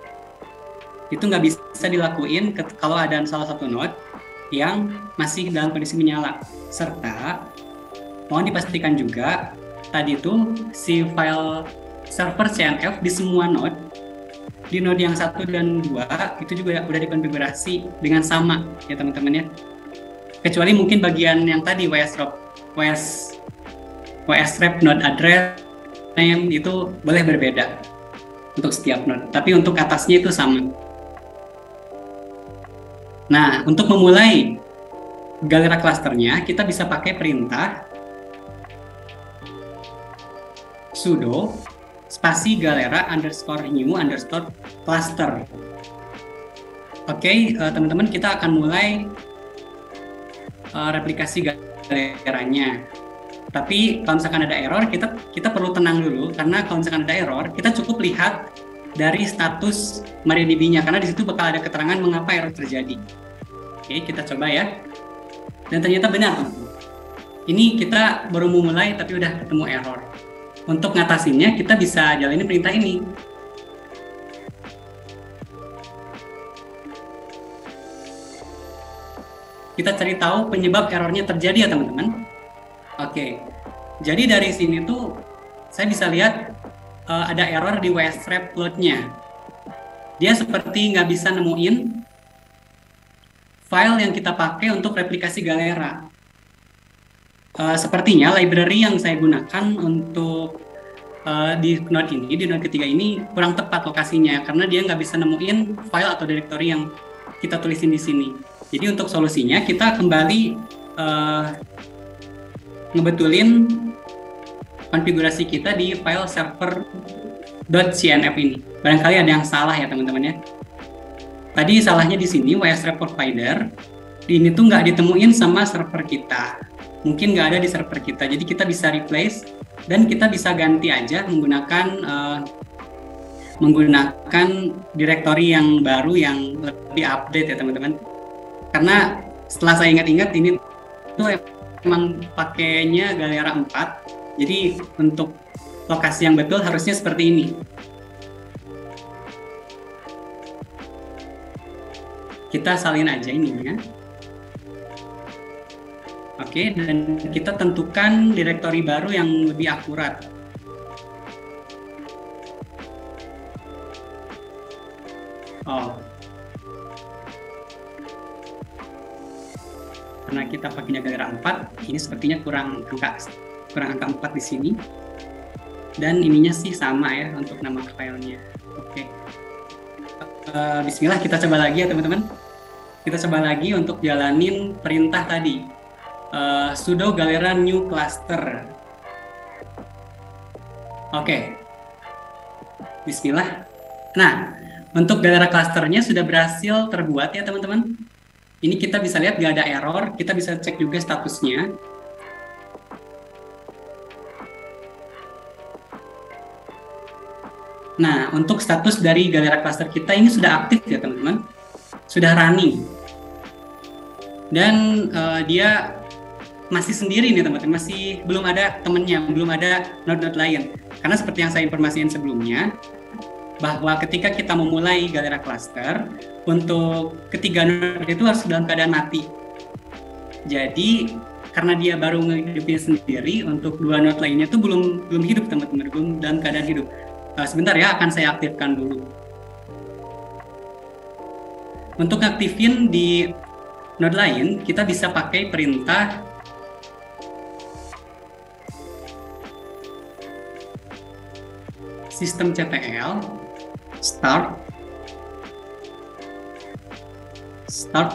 itu nggak bisa dilakuin kalau ada salah satu node yang masih dalam kondisi menyala. Serta mohon dipastikan juga tadi itu si file server CNF di semua node di node yang 1 dan 2 itu juga udah dikonfigurasi dengan sama ya teman-teman ya. Kecuali mungkin bagian yang tadi WSREP node address name itu boleh berbeda untuk setiap node, tapi untuk atasnya itu sama. Nah, untuk memulai Galera clusternya, kita bisa pakai perintah sudo spasi galera _new _cluster. Oke, teman-teman, kita akan mulai replikasi galeranya. Tapi kalau misalkan ada error, kita perlu tenang dulu, karena kalau misalkan ada error, kita cukup lihat dari status MariaDB-nya, karena di situ bakal ada keterangan mengapa error terjadi. Oke, kita coba ya. Dan ternyata benar, teman-teman. Ini kita baru memulai, tapi udah ketemu error. Untuk ngatasinnya, kita bisa jalanin perintah ini. Kita cari tahu penyebab errornya terjadi ya, teman-teman. Oke, jadi dari sini tuh saya bisa lihat ada error di WSREP load-nya. Dia seperti nggak bisa nemuin file yang kita pakai untuk replikasi Galera. Sepertinya library yang saya gunakan untuk di node ini, di node ketiga ini kurang tepat lokasinya, karena dia nggak bisa nemuin file atau directory yang kita tulisin di sini. Jadi untuk solusinya kita kembali ngebetulin konfigurasi kita di file server.cnf ini. Barangkali ada yang salah ya teman-teman ya. Tadi salahnya di sini WSREP provider ini tuh nggak ditemuin sama server kita. Mungkin nggak ada di server kita. Jadi kita bisa replace dan kita bisa ganti aja menggunakan directory yang baru yang lebih update ya teman-teman. Karena setelah saya ingat-ingat ini tuh emang pakainya Galera 4, jadi untuk lokasi yang betul harusnya seperti ini. Kita salin aja ininya. Oke, dan kita tentukan directory baru yang lebih akurat. Oh, karena kita pakainya Galera 4, ini sepertinya kurang angka 4 di sini. Dan ininya sih sama ya untuk nama filenya. Oke. Bismillah, kita coba lagi ya teman-teman. Kita coba lagi untuk jalanin perintah tadi. Sudo Galera new cluster. Oke. Bismillah. Nah, untuk Galera clusternya sudah berhasil terbuat ya teman-teman. Ini kita bisa lihat nggak ada error, kita bisa cek juga statusnya. Nah, untuk status dari Galera cluster kita ini sudah aktif ya teman-teman, sudah running. Dan dia masih sendiri nih teman-teman, masih belum ada temennya, belum ada node-node lain. Karena seperti yang saya informasikan sebelumnya, bahwa ketika kita memulai Galera cluster, untuk ketiga node itu harus dalam keadaan mati. Jadi karena dia baru ngehidupin sendiri, untuk dua node lainnya itu belum hidup teman-teman, belum dalam keadaan hidup. Sebentar ya, akan saya aktifkan dulu. Untuk aktifin di node lain, kita bisa pakai perintah systemctl start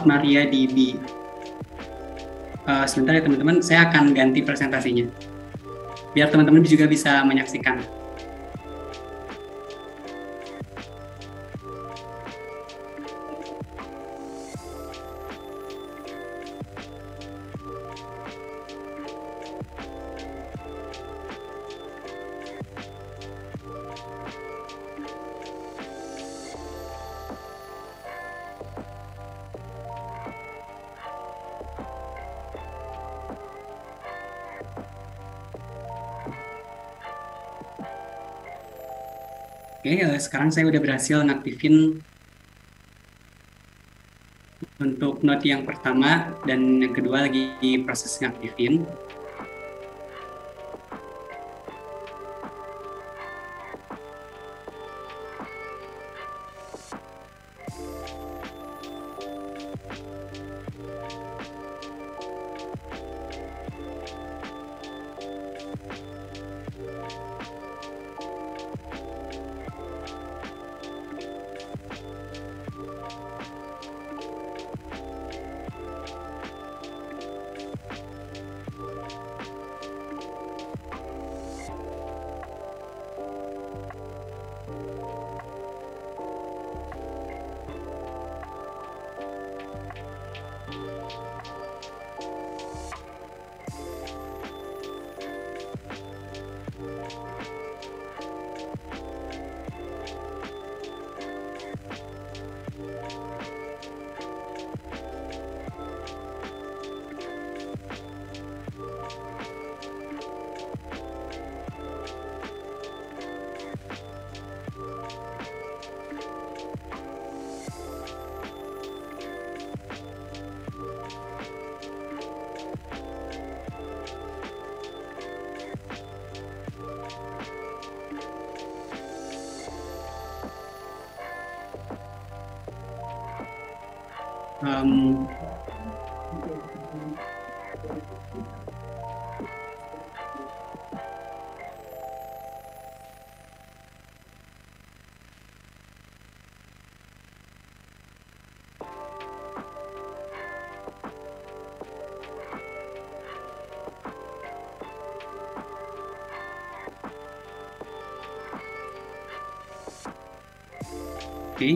MariaDB. Sebentar ya teman-teman, saya akan ganti presentasinya biar teman-teman juga bisa menyaksikan. Oke, sekarang saya udah berhasil ngaktifin untuk node yang pertama dan yang kedua lagi proses ngaktifin. Um, Oke.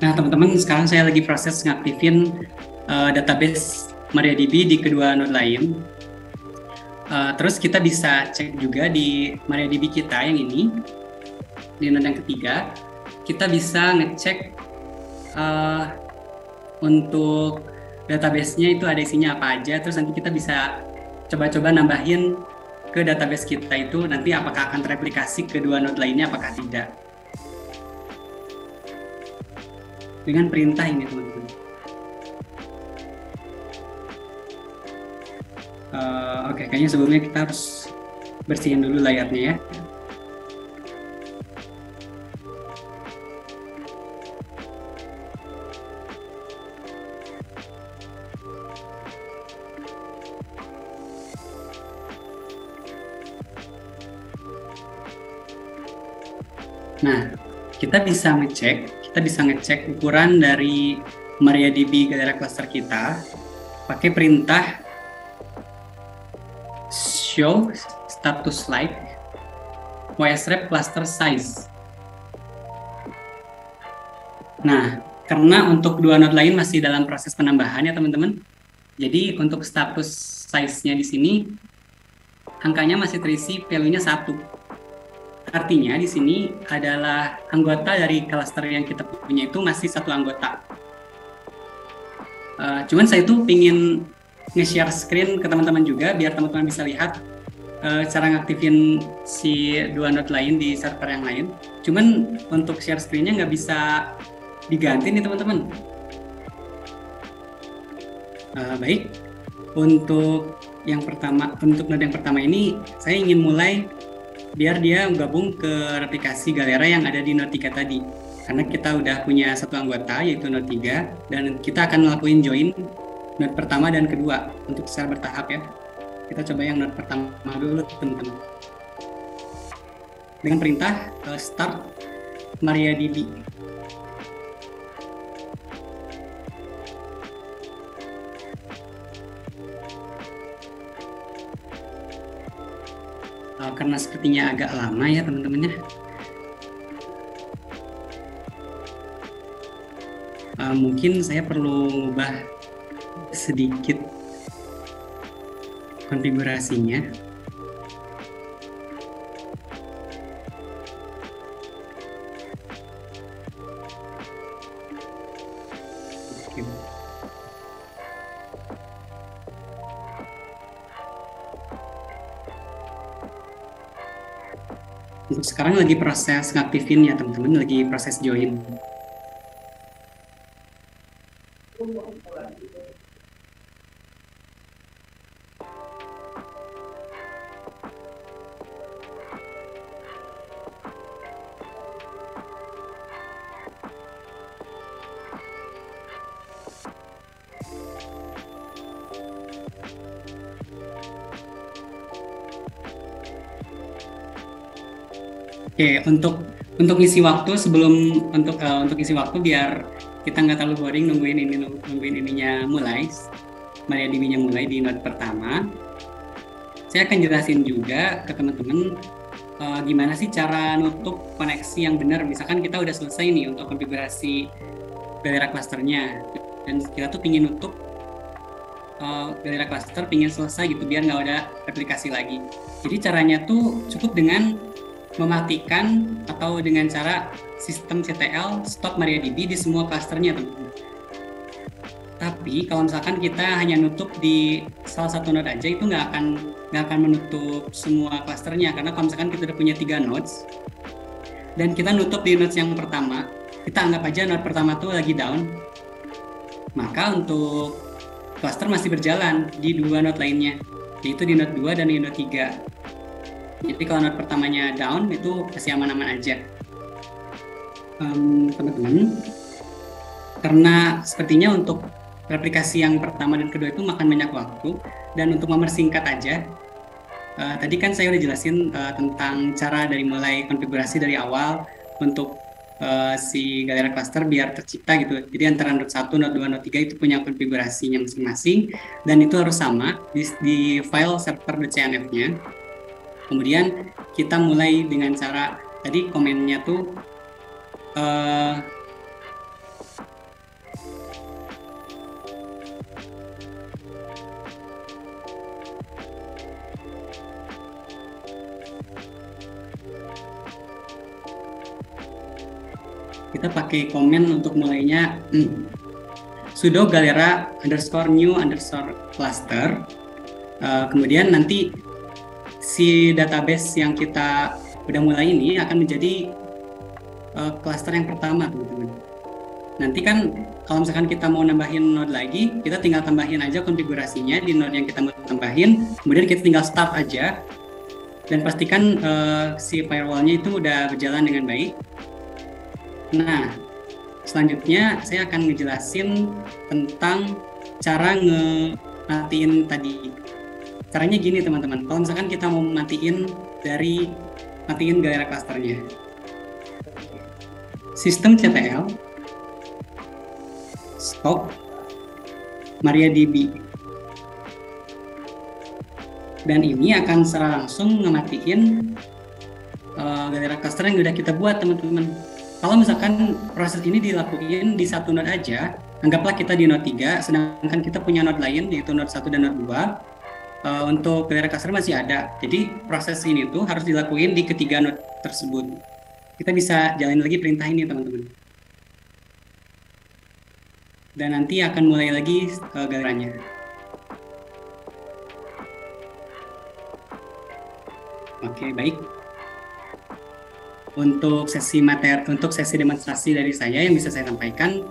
Nah, teman-teman, sekarang saya lagi proses ngaktifin database MariaDB di kedua node lain. Terus kita bisa cek juga di MariaDB kita yang ini, di node yang ketiga, kita bisa ngecek untuk database-nya itu ada isinya apa aja, terus nanti kita bisa coba-coba nambahin ke database kita itu, nanti apakah akan tereplikasi ke dua node lainnya, apakah tidak. Dengan perintah ini, teman-teman. Oke, kayaknya sebelumnya kita harus bersihin dulu layarnya ya. Nah, kita bisa ngecek ukuran dari MariaDB Galera Cluster kita pakai perintah show status like ysrep cluster size. Nah, karena untuk dua node lain masih dalam proses penambahan ya teman-teman. Jadi untuk status size-nya di sini angkanya masih terisi value-nya 1. Artinya di sini adalah anggota dari cluster yang kita punya itu masih satu anggota. Cuman saya tuh pingin nge-share screen ke teman-teman juga biar teman-teman bisa lihat cara ngaktifin si dua node lain di server yang lain. Cuman untuk share screen-nya nggak bisa diganti nih teman-teman. Baik, untuk node yang pertama ini saya ingin mulai biar dia gabung ke replikasi Galera yang ada di node 3 tadi. Karena kita udah punya satu anggota yaitu node 3 dan kita akan ngelakuin join node pertama dan kedua untuk secara bertahap ya. Kita coba yang node pertama dulu teman-teman. Dengan perintah start MariaDB. Karena sepertinya agak lama ya teman-teman ya. Mungkin saya perlu mengubah sedikit konfigurasinya. Oke. Untuk sekarang lagi proses ngaktifin ya teman-teman, lagi proses join. Oke, untuk isi waktu untuk isi waktu biar kita nggak terlalu boring nungguin ininya mulai, MariaDB-nya mulai di node pertama. Saya akan jelasin juga ke teman-teman gimana sih cara nutup koneksi yang benar. Misalkan kita udah selesai nih untuk konfigurasi Galera clusternya dan kita tuh pingin nutup Galera cluster, pingin selesai gitu biar nggak ada replikasi lagi. Jadi caranya tuh cukup dengan mematikan atau dengan cara sistem CTL stop MariaDB di semua klasternya teman-teman. Tapi kalau misalkan kita hanya nutup di salah satu node aja itu nggak akan menutup semua klasternya, karena kalau misalkan kita udah punya 3 nodes dan kita nutup di nodes yang pertama, kita anggap aja node pertama tuh lagi down, maka untuk klaster masih berjalan di 2 node lainnya, yaitu di node 2 dan di node 3. Jadi kalau node pertamanya down itu masih aman-aman aja. Teman-teman, karena sepertinya untuk replikasi yang pertama dan kedua itu makan banyak waktu, dan untuk mempersingkat aja, tadi kan saya udah jelasin tentang cara dari mulai konfigurasi dari awal untuk si Galera cluster biar tercipta gitu. Jadi antara node 1, node 2, node 3 itu punya konfigurasinya masing-masing, dan itu harus sama di file server.cnf-nya. Kemudian kita mulai dengan cara tadi komennya tuh kita pakai komen untuk mulainya sudo galera _new _cluster. Kemudian nanti si database yang kita udah mulai ini akan menjadi cluster yang pertama, teman-teman. Nanti kan kalau misalkan kita mau nambahin node lagi, kita tinggal tambahin aja konfigurasinya di node yang kita mau tambahin, kemudian kita tinggal start aja, dan pastikan si firewall-nya itu udah berjalan dengan baik. Nah, selanjutnya saya akan ngejelasin tentang cara ngematiin tadi. Caranya gini teman-teman, kalau misalkan kita mau matiin Galera clusternya, sistem CTL stop MariaDB, dan ini akan secara langsung ngematiin Galera cluster yang udah kita buat, teman-teman. Kalau misalkan proses ini dilakuin di satu node aja, anggaplah kita di node 3, sedangkan kita punya node lain yaitu node 1 dan node 2, untuk Galera cluster masih ada. Jadi proses ini tuh harus dilakuin di ketiga node tersebut. Kita bisa jalin lagi perintah ini, teman-teman. Dan nanti akan mulai lagi galeranya. Oke, baik. Untuk sesi demonstrasi dari saya yang bisa saya sampaikan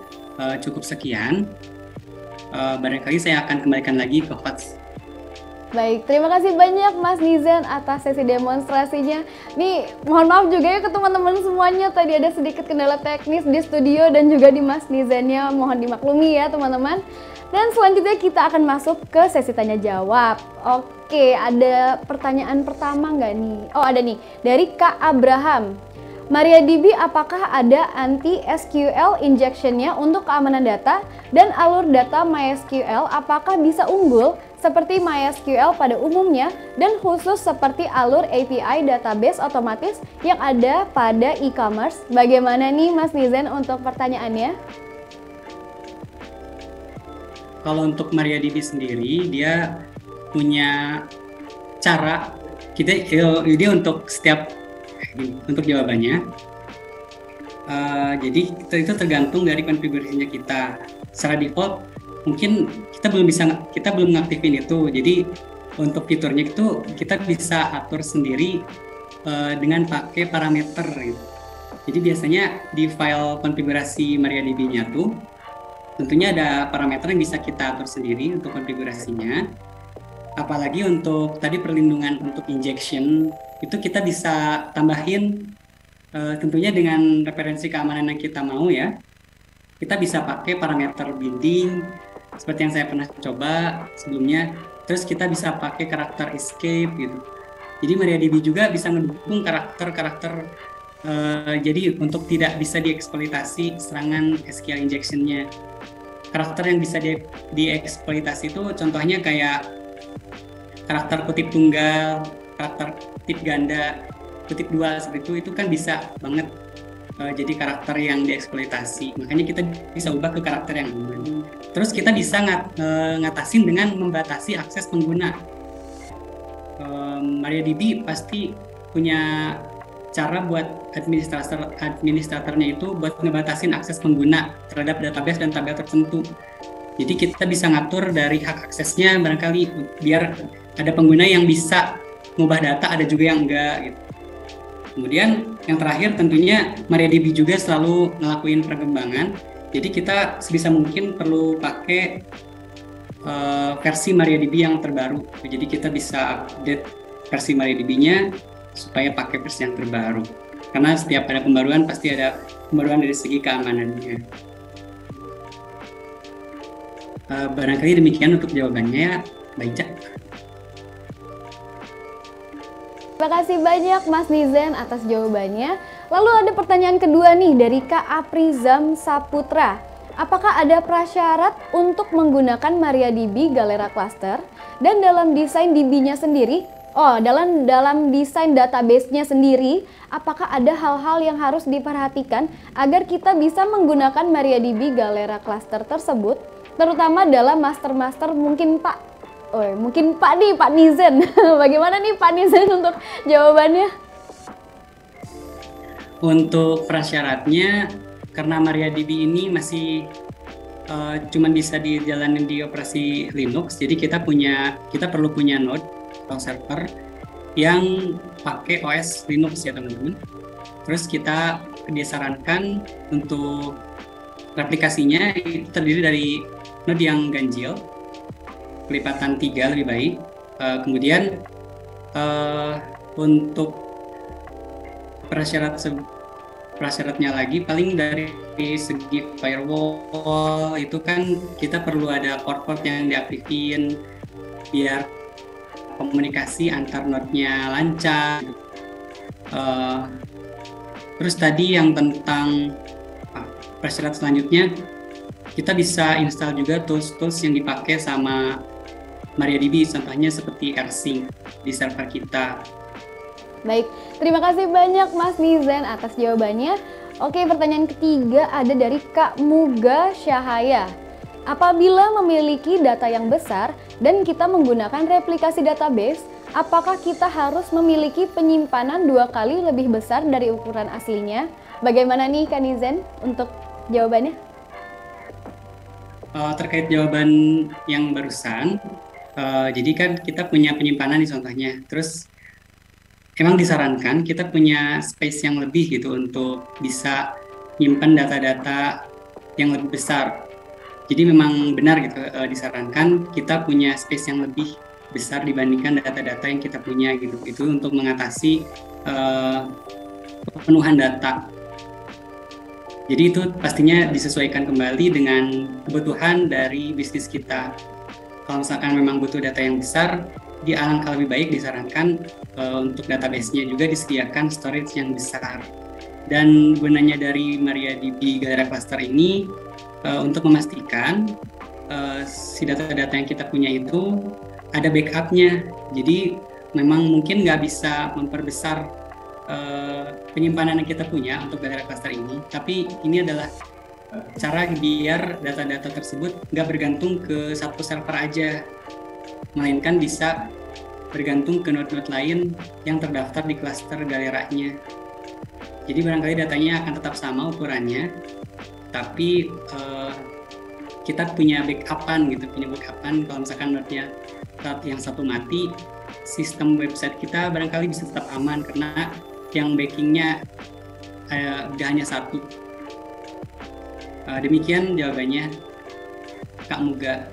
cukup sekian. Barangkali saya akan kembalikan lagi ke host. Baik, terima kasih banyak Mas Nizan atas sesi demonstrasinya. Nih, mohon maaf juga ya ke teman-teman semuanya, tadi ada sedikit kendala teknis di studio dan juga di Mas Nizannya, mohon dimaklumi ya teman-teman. Dan selanjutnya kita akan masuk ke sesi tanya jawab. Oke, ada pertanyaan pertama nggak nih? Oh, ada nih, dari Kak Abraham. MariaDB apakah ada anti-SQL injection-nya untuk keamanan data, dan alur data MySQL apakah bisa unggul seperti MySQL pada umumnya dan khusus seperti alur API database otomatis yang ada pada e-commerce? Bagaimana nih Mas Nizan untuk pertanyaannya? Kalau untuk MariaDB sendiri, dia punya cara, dia untuk untuk jawabannya, jadi itu tergantung dari konfigurasinya kita. Secara default mungkin kita belum ngaktifin itu, jadi untuk fiturnya itu kita bisa atur sendiri dengan pakai parameter gitu. Jadi biasanya di file konfigurasi MariaDB-nya tuh tentunya ada parameter yang bisa kita atur sendiri untuk konfigurasinya. Apalagi untuk tadi perlindungan untuk injection, itu kita bisa tambahin tentunya dengan referensi keamanan yang kita mau ya. Kita bisa pakai parameter binding seperti yang saya pernah coba sebelumnya. Terus kita bisa pakai karakter escape gitu. Jadi MariaDB juga bisa mendukung karakter jadi untuk tidak bisa dieksploitasi serangan SQL injection-nya. Karakter yang bisa dieksploitasi itu contohnya kayak karakter kutip tunggal, karakter kutip ganda, kutip dua, seperti itu kan bisa banget jadi karakter yang dieksploitasi. Makanya kita bisa ubah ke karakter yang aman. Terus kita bisa ngatasin dengan membatasi akses pengguna. MariaDB pasti punya cara buat administratornya itu buat ngebatasin akses pengguna terhadap database dan tabel tertentu. Jadi kita bisa ngatur dari hak aksesnya barangkali biar ada pengguna yang bisa mengubah data, ada juga yang enggak gitu. Kemudian yang terakhir tentunya MariaDB juga selalu ngelakuin perkembangan. Jadi kita sebisa mungkin perlu pakai versi MariaDB yang terbaru. Jadi kita bisa update versi MariaDB-nya supaya pakai versi yang terbaru. Karena setiap ada pembaruan pasti ada pembaruan dari segi keamanannya. Barangkali demikian untuk jawabannya, Mbak Ica. Terima kasih banyak Mas Nizen atas jawabannya. Lalu ada pertanyaan kedua nih dari Kak Aprizam Saputra. Apakah ada prasyarat untuk menggunakan MariaDB Galera Cluster? Dan dalam desain DB-nya sendiri, dalam desain database-nya sendiri, apakah ada hal-hal yang harus diperhatikan agar kita bisa menggunakan MariaDB Galera Cluster tersebut? Terutama dalam master-master mungkin Pak Nizen. Bagaimana nih Pak Nizen untuk jawabannya? Untuk prasyaratnya, karena MariaDB ini masih cuma bisa dijalanin di operasi Linux, jadi kita perlu punya node atau server yang pakai OS Linux ya teman-teman. Terus kita disarankan untuk replikasinya itu terdiri dari node yang ganjil, kelipatan 3 lebih baik. Kemudian untuk prasyaratnya lagi paling dari segi firewall itu kan kita perlu ada port-port yang diaktifin biar komunikasi antar node-nya lancar. Terus tadi yang tentang prasyarat selanjutnya, kita bisa install juga tools-tools yang dipakai sama MariaDB, contohnya seperti rsync di server kita. Baik, terima kasih banyak Mas Nizen atas jawabannya. Oke, pertanyaan ketiga ada dari Kak Muga Syahaya. Apabila memiliki data yang besar dan kita menggunakan replikasi database, apakah kita harus memiliki penyimpanan 2 kali lebih besar dari ukuran aslinya? Bagaimana nih Kak Nizen untuk jawabannya? Terkait jawaban yang barusan, jadi kan kita punya penyimpanan di contohnya, terus emang disarankan kita punya space yang lebih gitu untuk bisa nyimpan data-data yang lebih besar. Jadi memang benar gitu, disarankan kita punya space yang lebih besar dibandingkan data-data yang kita punya gitu. Itu untuk mengatasi pemenuhan data. Jadi itu pastinya disesuaikan kembali dengan kebutuhan dari bisnis kita. Kalau misalkan memang butuh data yang besar, di alangkah lebih baik disarankan untuk database-nya juga disediakan storage yang besar. Dan gunanya dari MariaDB Galera Cluster ini untuk memastikan si data-data yang kita punya itu ada backup-nya. Jadi memang mungkin nggak bisa memperbesar penyimpanan yang kita punya untuk Galera Cluster ini, tapi ini adalah cara biar data-data tersebut nggak bergantung ke satu server aja, melainkan bisa bergantung ke node-node lain yang terdaftar di cluster Galeranya. Jadi barangkali datanya akan tetap sama ukurannya, tapi kita punya backup-an gitu, kalau misalkan node-nya yang satu mati, sistem website kita barangkali bisa tetap aman karena yang backingnya gak hanya satu. Demikian jawabannya Kak Muga.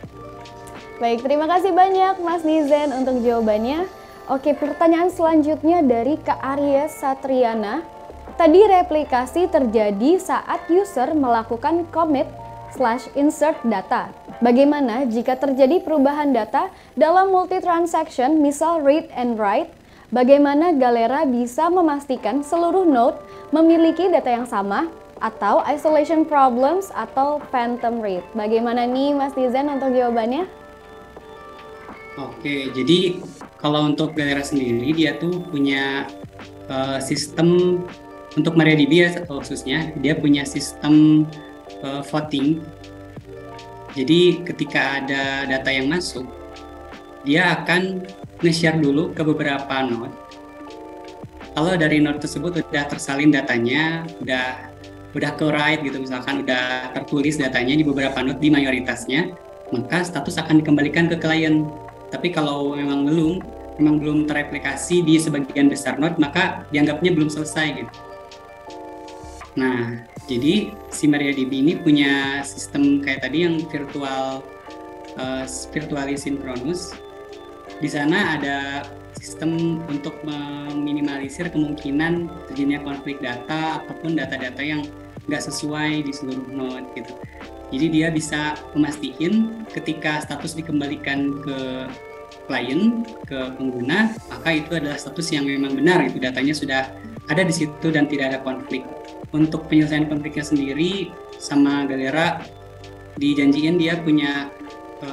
Baik, terima kasih banyak Mas Nizen untuk jawabannya. Oke, pertanyaan selanjutnya dari Kak Arya Satriana. Tadi replikasi terjadi saat user melakukan commit/insert data. Bagaimana jika terjadi perubahan data dalam multi-transaction, misal read and write? Bagaimana Galera bisa memastikan seluruh node memiliki data yang sama? Atau isolation problems atau phantom read? Bagaimana nih Mas Nizen untuk jawabannya? Oke, jadi kalau untuk Galera sendiri dia tuh punya sistem untuk MariaDB ya khususnya, dia punya sistem voting. Jadi ketika ada data yang masuk, dia akan nge-share dulu ke beberapa node. Kalau dari node tersebut udah tersalin datanya, udah ke-write gitu, misalkan udah tertulis datanya di beberapa node di mayoritasnya, maka status akan dikembalikan ke klien. Tapi kalau memang belum tereplikasi di sebagian besar node, maka dianggapnya belum selesai gitu. Nah, jadi si MariaDB ini punya sistem kayak tadi yang virtually synchronous. Di sana ada sistem untuk meminimalisir kemungkinan terjadinya konflik data ataupun data-data yang nggak sesuai di seluruh node gitu. Jadi dia bisa memastikan ketika status dikembalikan ke klien, ke pengguna, maka itu adalah status yang memang benar, itu datanya sudah ada di situ dan tidak ada konflik. Untuk penyelesaian konfliknya sendiri sama Galera dijanjiin dia punya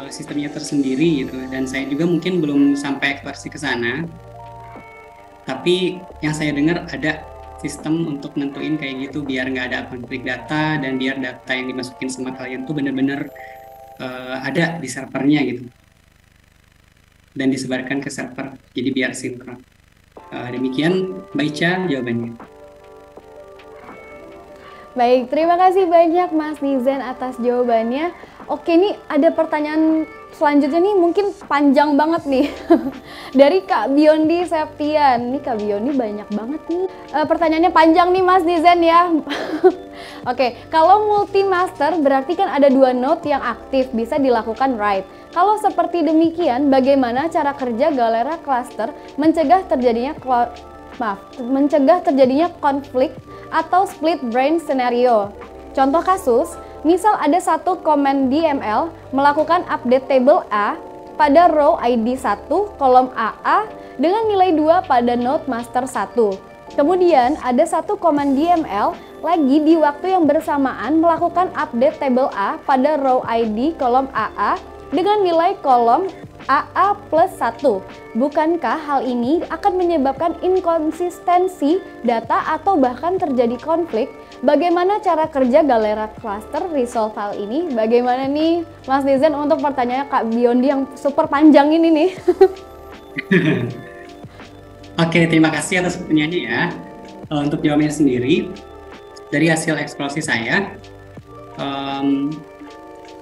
sistemnya tersendiri gitu, dan saya juga mungkin belum sampai eksplorasi ke sana, tapi yang saya dengar ada sistem untuk nentuin kayak gitu biar nggak ada konflik data dan biar data yang dimasukin sama kalian tuh benar-benar ada di servernya gitu dan disebarkan ke server, jadi biar sinkron. Demikian Mbak Ica jawabannya. Baik, terima kasih banyak Mas Nizan atas jawabannya. Oke, nih ada pertanyaan selanjutnya nih, mungkin panjang banget nih. Dari Kak Biondi Septian. Nih Kak Biondi banyak banget nih. Pertanyaannya panjang nih Mas Nizan ya. Oke, kalau multi master berarti kan ada 2 node yang aktif, bisa dilakukan write. Kalau seperti demikian, bagaimana cara kerja Galera Cluster mencegah terjadinya konflik atau split brain scenario? Contoh kasus, misal ada satu command DML melakukan update table A pada row ID 1 kolom AA dengan nilai 2 pada node master 1. Kemudian ada satu command DML lagi di waktu yang bersamaan melakukan update table A pada row ID kolom AA dengan nilai kolom AA plus 1. Bukankah hal ini akan menyebabkan inkonsistensi data atau bahkan terjadi konflik? Bagaimana cara kerja Galera Cluster resolve hal ini? Bagaimana nih Mas Nizan untuk pertanyaannya Kak Biondi yang super panjang ini nih? Oke, terima kasih atas pertanyaannya ya. Untuk jawabannya sendiri, dari hasil eksplorasi saya,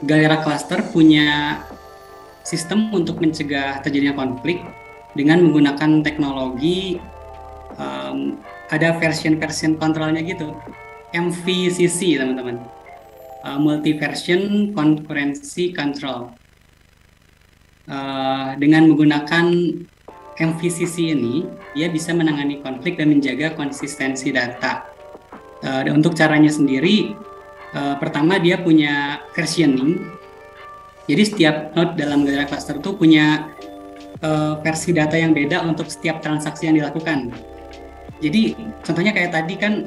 Galera Cluster punya sistem untuk mencegah terjadinya konflik dengan menggunakan teknologi, ada version kontrolnya gitu, MVCC teman-teman, Multi Version Concurrency Control. Dengan menggunakan MVCC ini, dia bisa menangani konflik dan menjaga konsistensi data. Untuk caranya sendiri, pertama dia punya versioning. Jadi setiap node dalam Galera Cluster itu punya versi data yang beda untuk setiap transaksi yang dilakukan. Jadi contohnya kayak tadi kan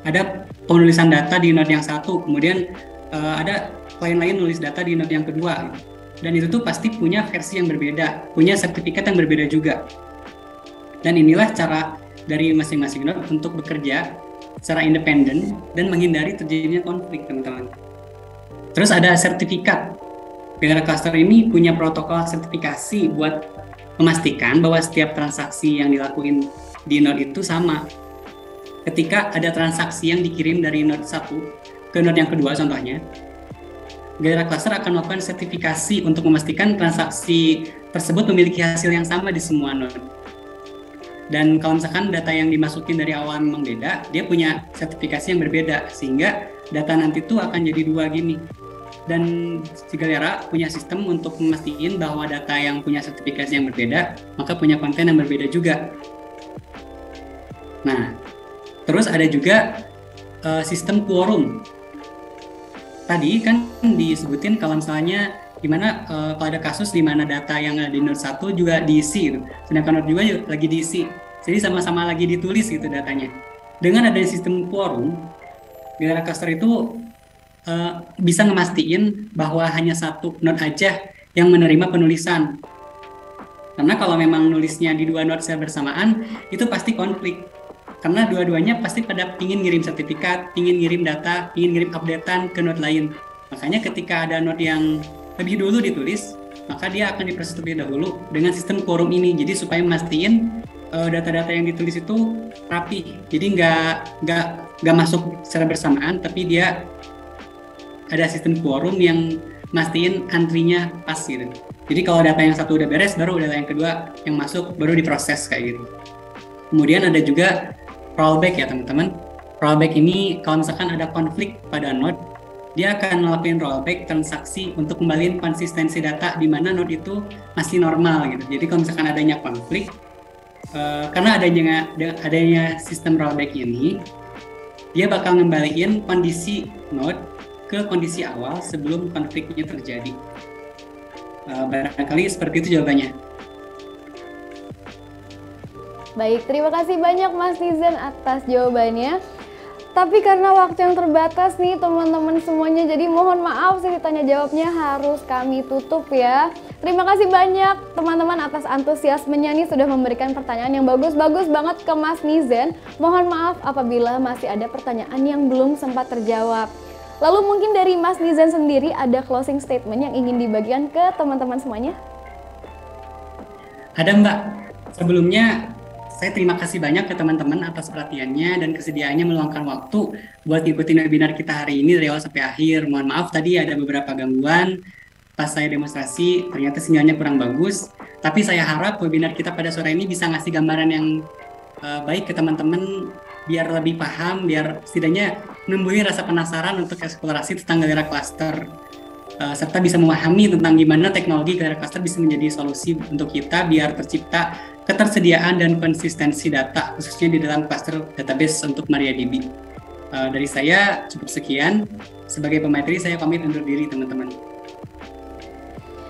ada penulisan data di node yang satu, kemudian ada klien lain nulis data di node yang kedua, dan itu tuh pasti punya versi yang berbeda, punya sertifikat yang berbeda juga. Dan inilah cara dari masing-masing node untuk bekerja secara independen dan menghindari terjadinya konflik, teman-teman. Terus ada sertifikat. Galera Cluster ini punya protokol sertifikasi buat memastikan bahwa setiap transaksi yang dilakuin di node itu sama. Ketika ada transaksi yang dikirim dari node 1 ke node yang kedua contohnya, Galera Cluster akan melakukan sertifikasi untuk memastikan transaksi tersebut memiliki hasil yang sama di semua node. Dan kalau misalkan data yang dimasukin dari awal memang beda, dia punya sertifikasi yang berbeda, sehingga data nanti itu akan jadi 2 gini. Dan si Galera punya sistem untuk memastikan bahwa data yang punya sertifikasi yang berbeda, maka punya konten yang berbeda juga. Nah, terus ada juga sistem quorum. Tadi kan disebutin kalau misalnya gimana kalau ada kasus di mana data yang ada di node 1 juga diisi gitu. Sedangkan node 2 lagi diisi. Jadi sama-sama lagi ditulis gitu datanya. Dengan adanya sistem quorum, Galera Cluster itu bisa ngemastiin bahwa hanya satu node aja yang menerima penulisan. Karena kalau memang nulisnya di 2 node bersamaan, itu pasti konflik. Karena dua-duanya pasti pada ingin ngirim sertifikat, ingin ngirim data, ingin ngirim updatean ke node lain. Makanya ketika ada node yang lebih dulu ditulis, maka dia akan diproses terlebih dahulu dengan sistem quorum ini. Jadi supaya mastiin data-data yang ditulis itu rapi. Jadi nggak masuk secara bersamaan, tapi dia ada sistem quorum yang mastiin antrinya pas gitu. Jadi kalau data yang satu udah beres, baru data yang kedua yang masuk, baru diproses kayak gitu. Kemudian ada juga rollback ya teman-teman. Rollback ini kalau misalkan ada konflik pada node, dia akan melakukan rollback transaksi untuk kembaliin konsistensi data di mana node itu masih normal gitu. Jadi kalau misalkan adanya konflik, karena adanya sistem rollback ini, dia bakal ngembaliin kondisi node ke kondisi awal sebelum konfliknya terjadi. Barangkali seperti itu jawabannya. Baik, terima kasih banyak Mas Nizan atas jawabannya. Tapi karena waktu yang terbatas nih teman-teman semuanya, jadi mohon maaf sesi tanya jawabnya harus kami tutup ya. Terima kasih banyak teman-teman atas antusiasmenya nih sudah memberikan pertanyaan yang bagus-bagus banget ke Mas Nizan. Mohon maaf apabila masih ada pertanyaan yang belum sempat terjawab. Lalu mungkin dari Mas Nizan sendiri ada closing statement yang ingin dibagikan ke teman-teman semuanya? Ada Mbak, sebelumnya saya terima kasih banyak ke teman-teman atas perhatiannya dan kesediaannya meluangkan waktu buat ngikutin webinar kita hari ini dari awal sampai akhir. Mohon maaf tadi ada beberapa gangguan pas saya demonstrasi, ternyata sinyalnya kurang bagus. Tapi saya harap webinar kita pada sore ini bisa ngasih gambaran yang baik ke teman-teman biar lebih paham, biar setidaknya numbuhin rasa penasaran untuk eksplorasi tentang galera cluster. Serta bisa memahami tentang gimana teknologi galera cluster bisa menjadi solusi untuk kita biar tercipta ketersediaan dan konsistensi data khususnya di dalam cluster database untuk MariaDB. Dari saya cukup sekian. Sebagai pemateri saya pamit undur diri teman-teman.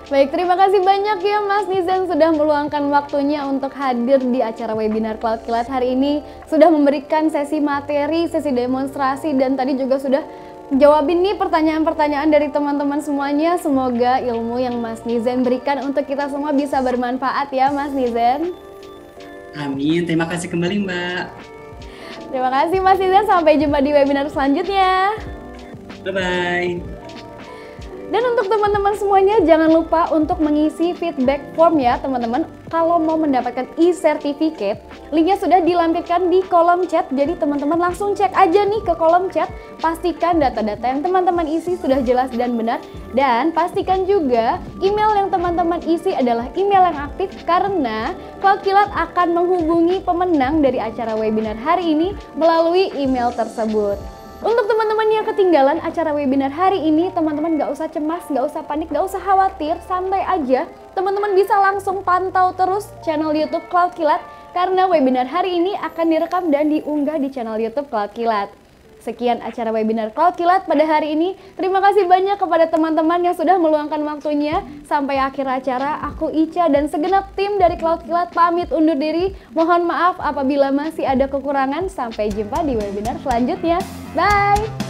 Baik, terima kasih banyak ya Mas Nizan sudah meluangkan waktunya untuk hadir di acara webinar Cloud Kilat hari ini. Sudah memberikan sesi materi, sesi demonstrasi, dan tadi juga sudah jawabin nih pertanyaan-pertanyaan dari teman-teman semuanya. Semoga ilmu yang Mas Nizan berikan untuk kita semua bisa bermanfaat ya Mas Nizan. Amin, terima kasih kembali Mbak. Terima kasih Mas Nizan, sampai jumpa di webinar selanjutnya. Bye-bye. Dan untuk teman-teman semuanya jangan lupa untuk mengisi feedback form ya teman-teman. Kalau mau mendapatkan e-certificate, linknya sudah dilampirkan di kolom chat. Jadi teman-teman langsung cek aja nih ke kolom chat. Pastikan data-data yang teman-teman isi sudah jelas dan benar. Dan pastikan juga email yang teman-teman isi adalah email yang aktif, karena Cloud Kilat akan menghubungi pemenang dari acara webinar hari ini melalui email tersebut. Untuk teman-teman yang ketinggalan acara webinar hari ini, teman-teman gak usah cemas, gak usah panik, gak usah khawatir, santai aja. Teman-teman bisa langsung pantau terus channel YouTube Cloud Kilat, karena webinar hari ini akan direkam dan diunggah di channel YouTube Cloud Kilat. Sekian acara webinar Cloud Kilat pada hari ini. Terima kasih banyak kepada teman-teman yang sudah meluangkan waktunya. Sampai akhir acara, aku Ica dan segenap tim dari Cloud Kilat pamit undur diri. Mohon maaf apabila masih ada kekurangan. Sampai jumpa di webinar selanjutnya. Bye!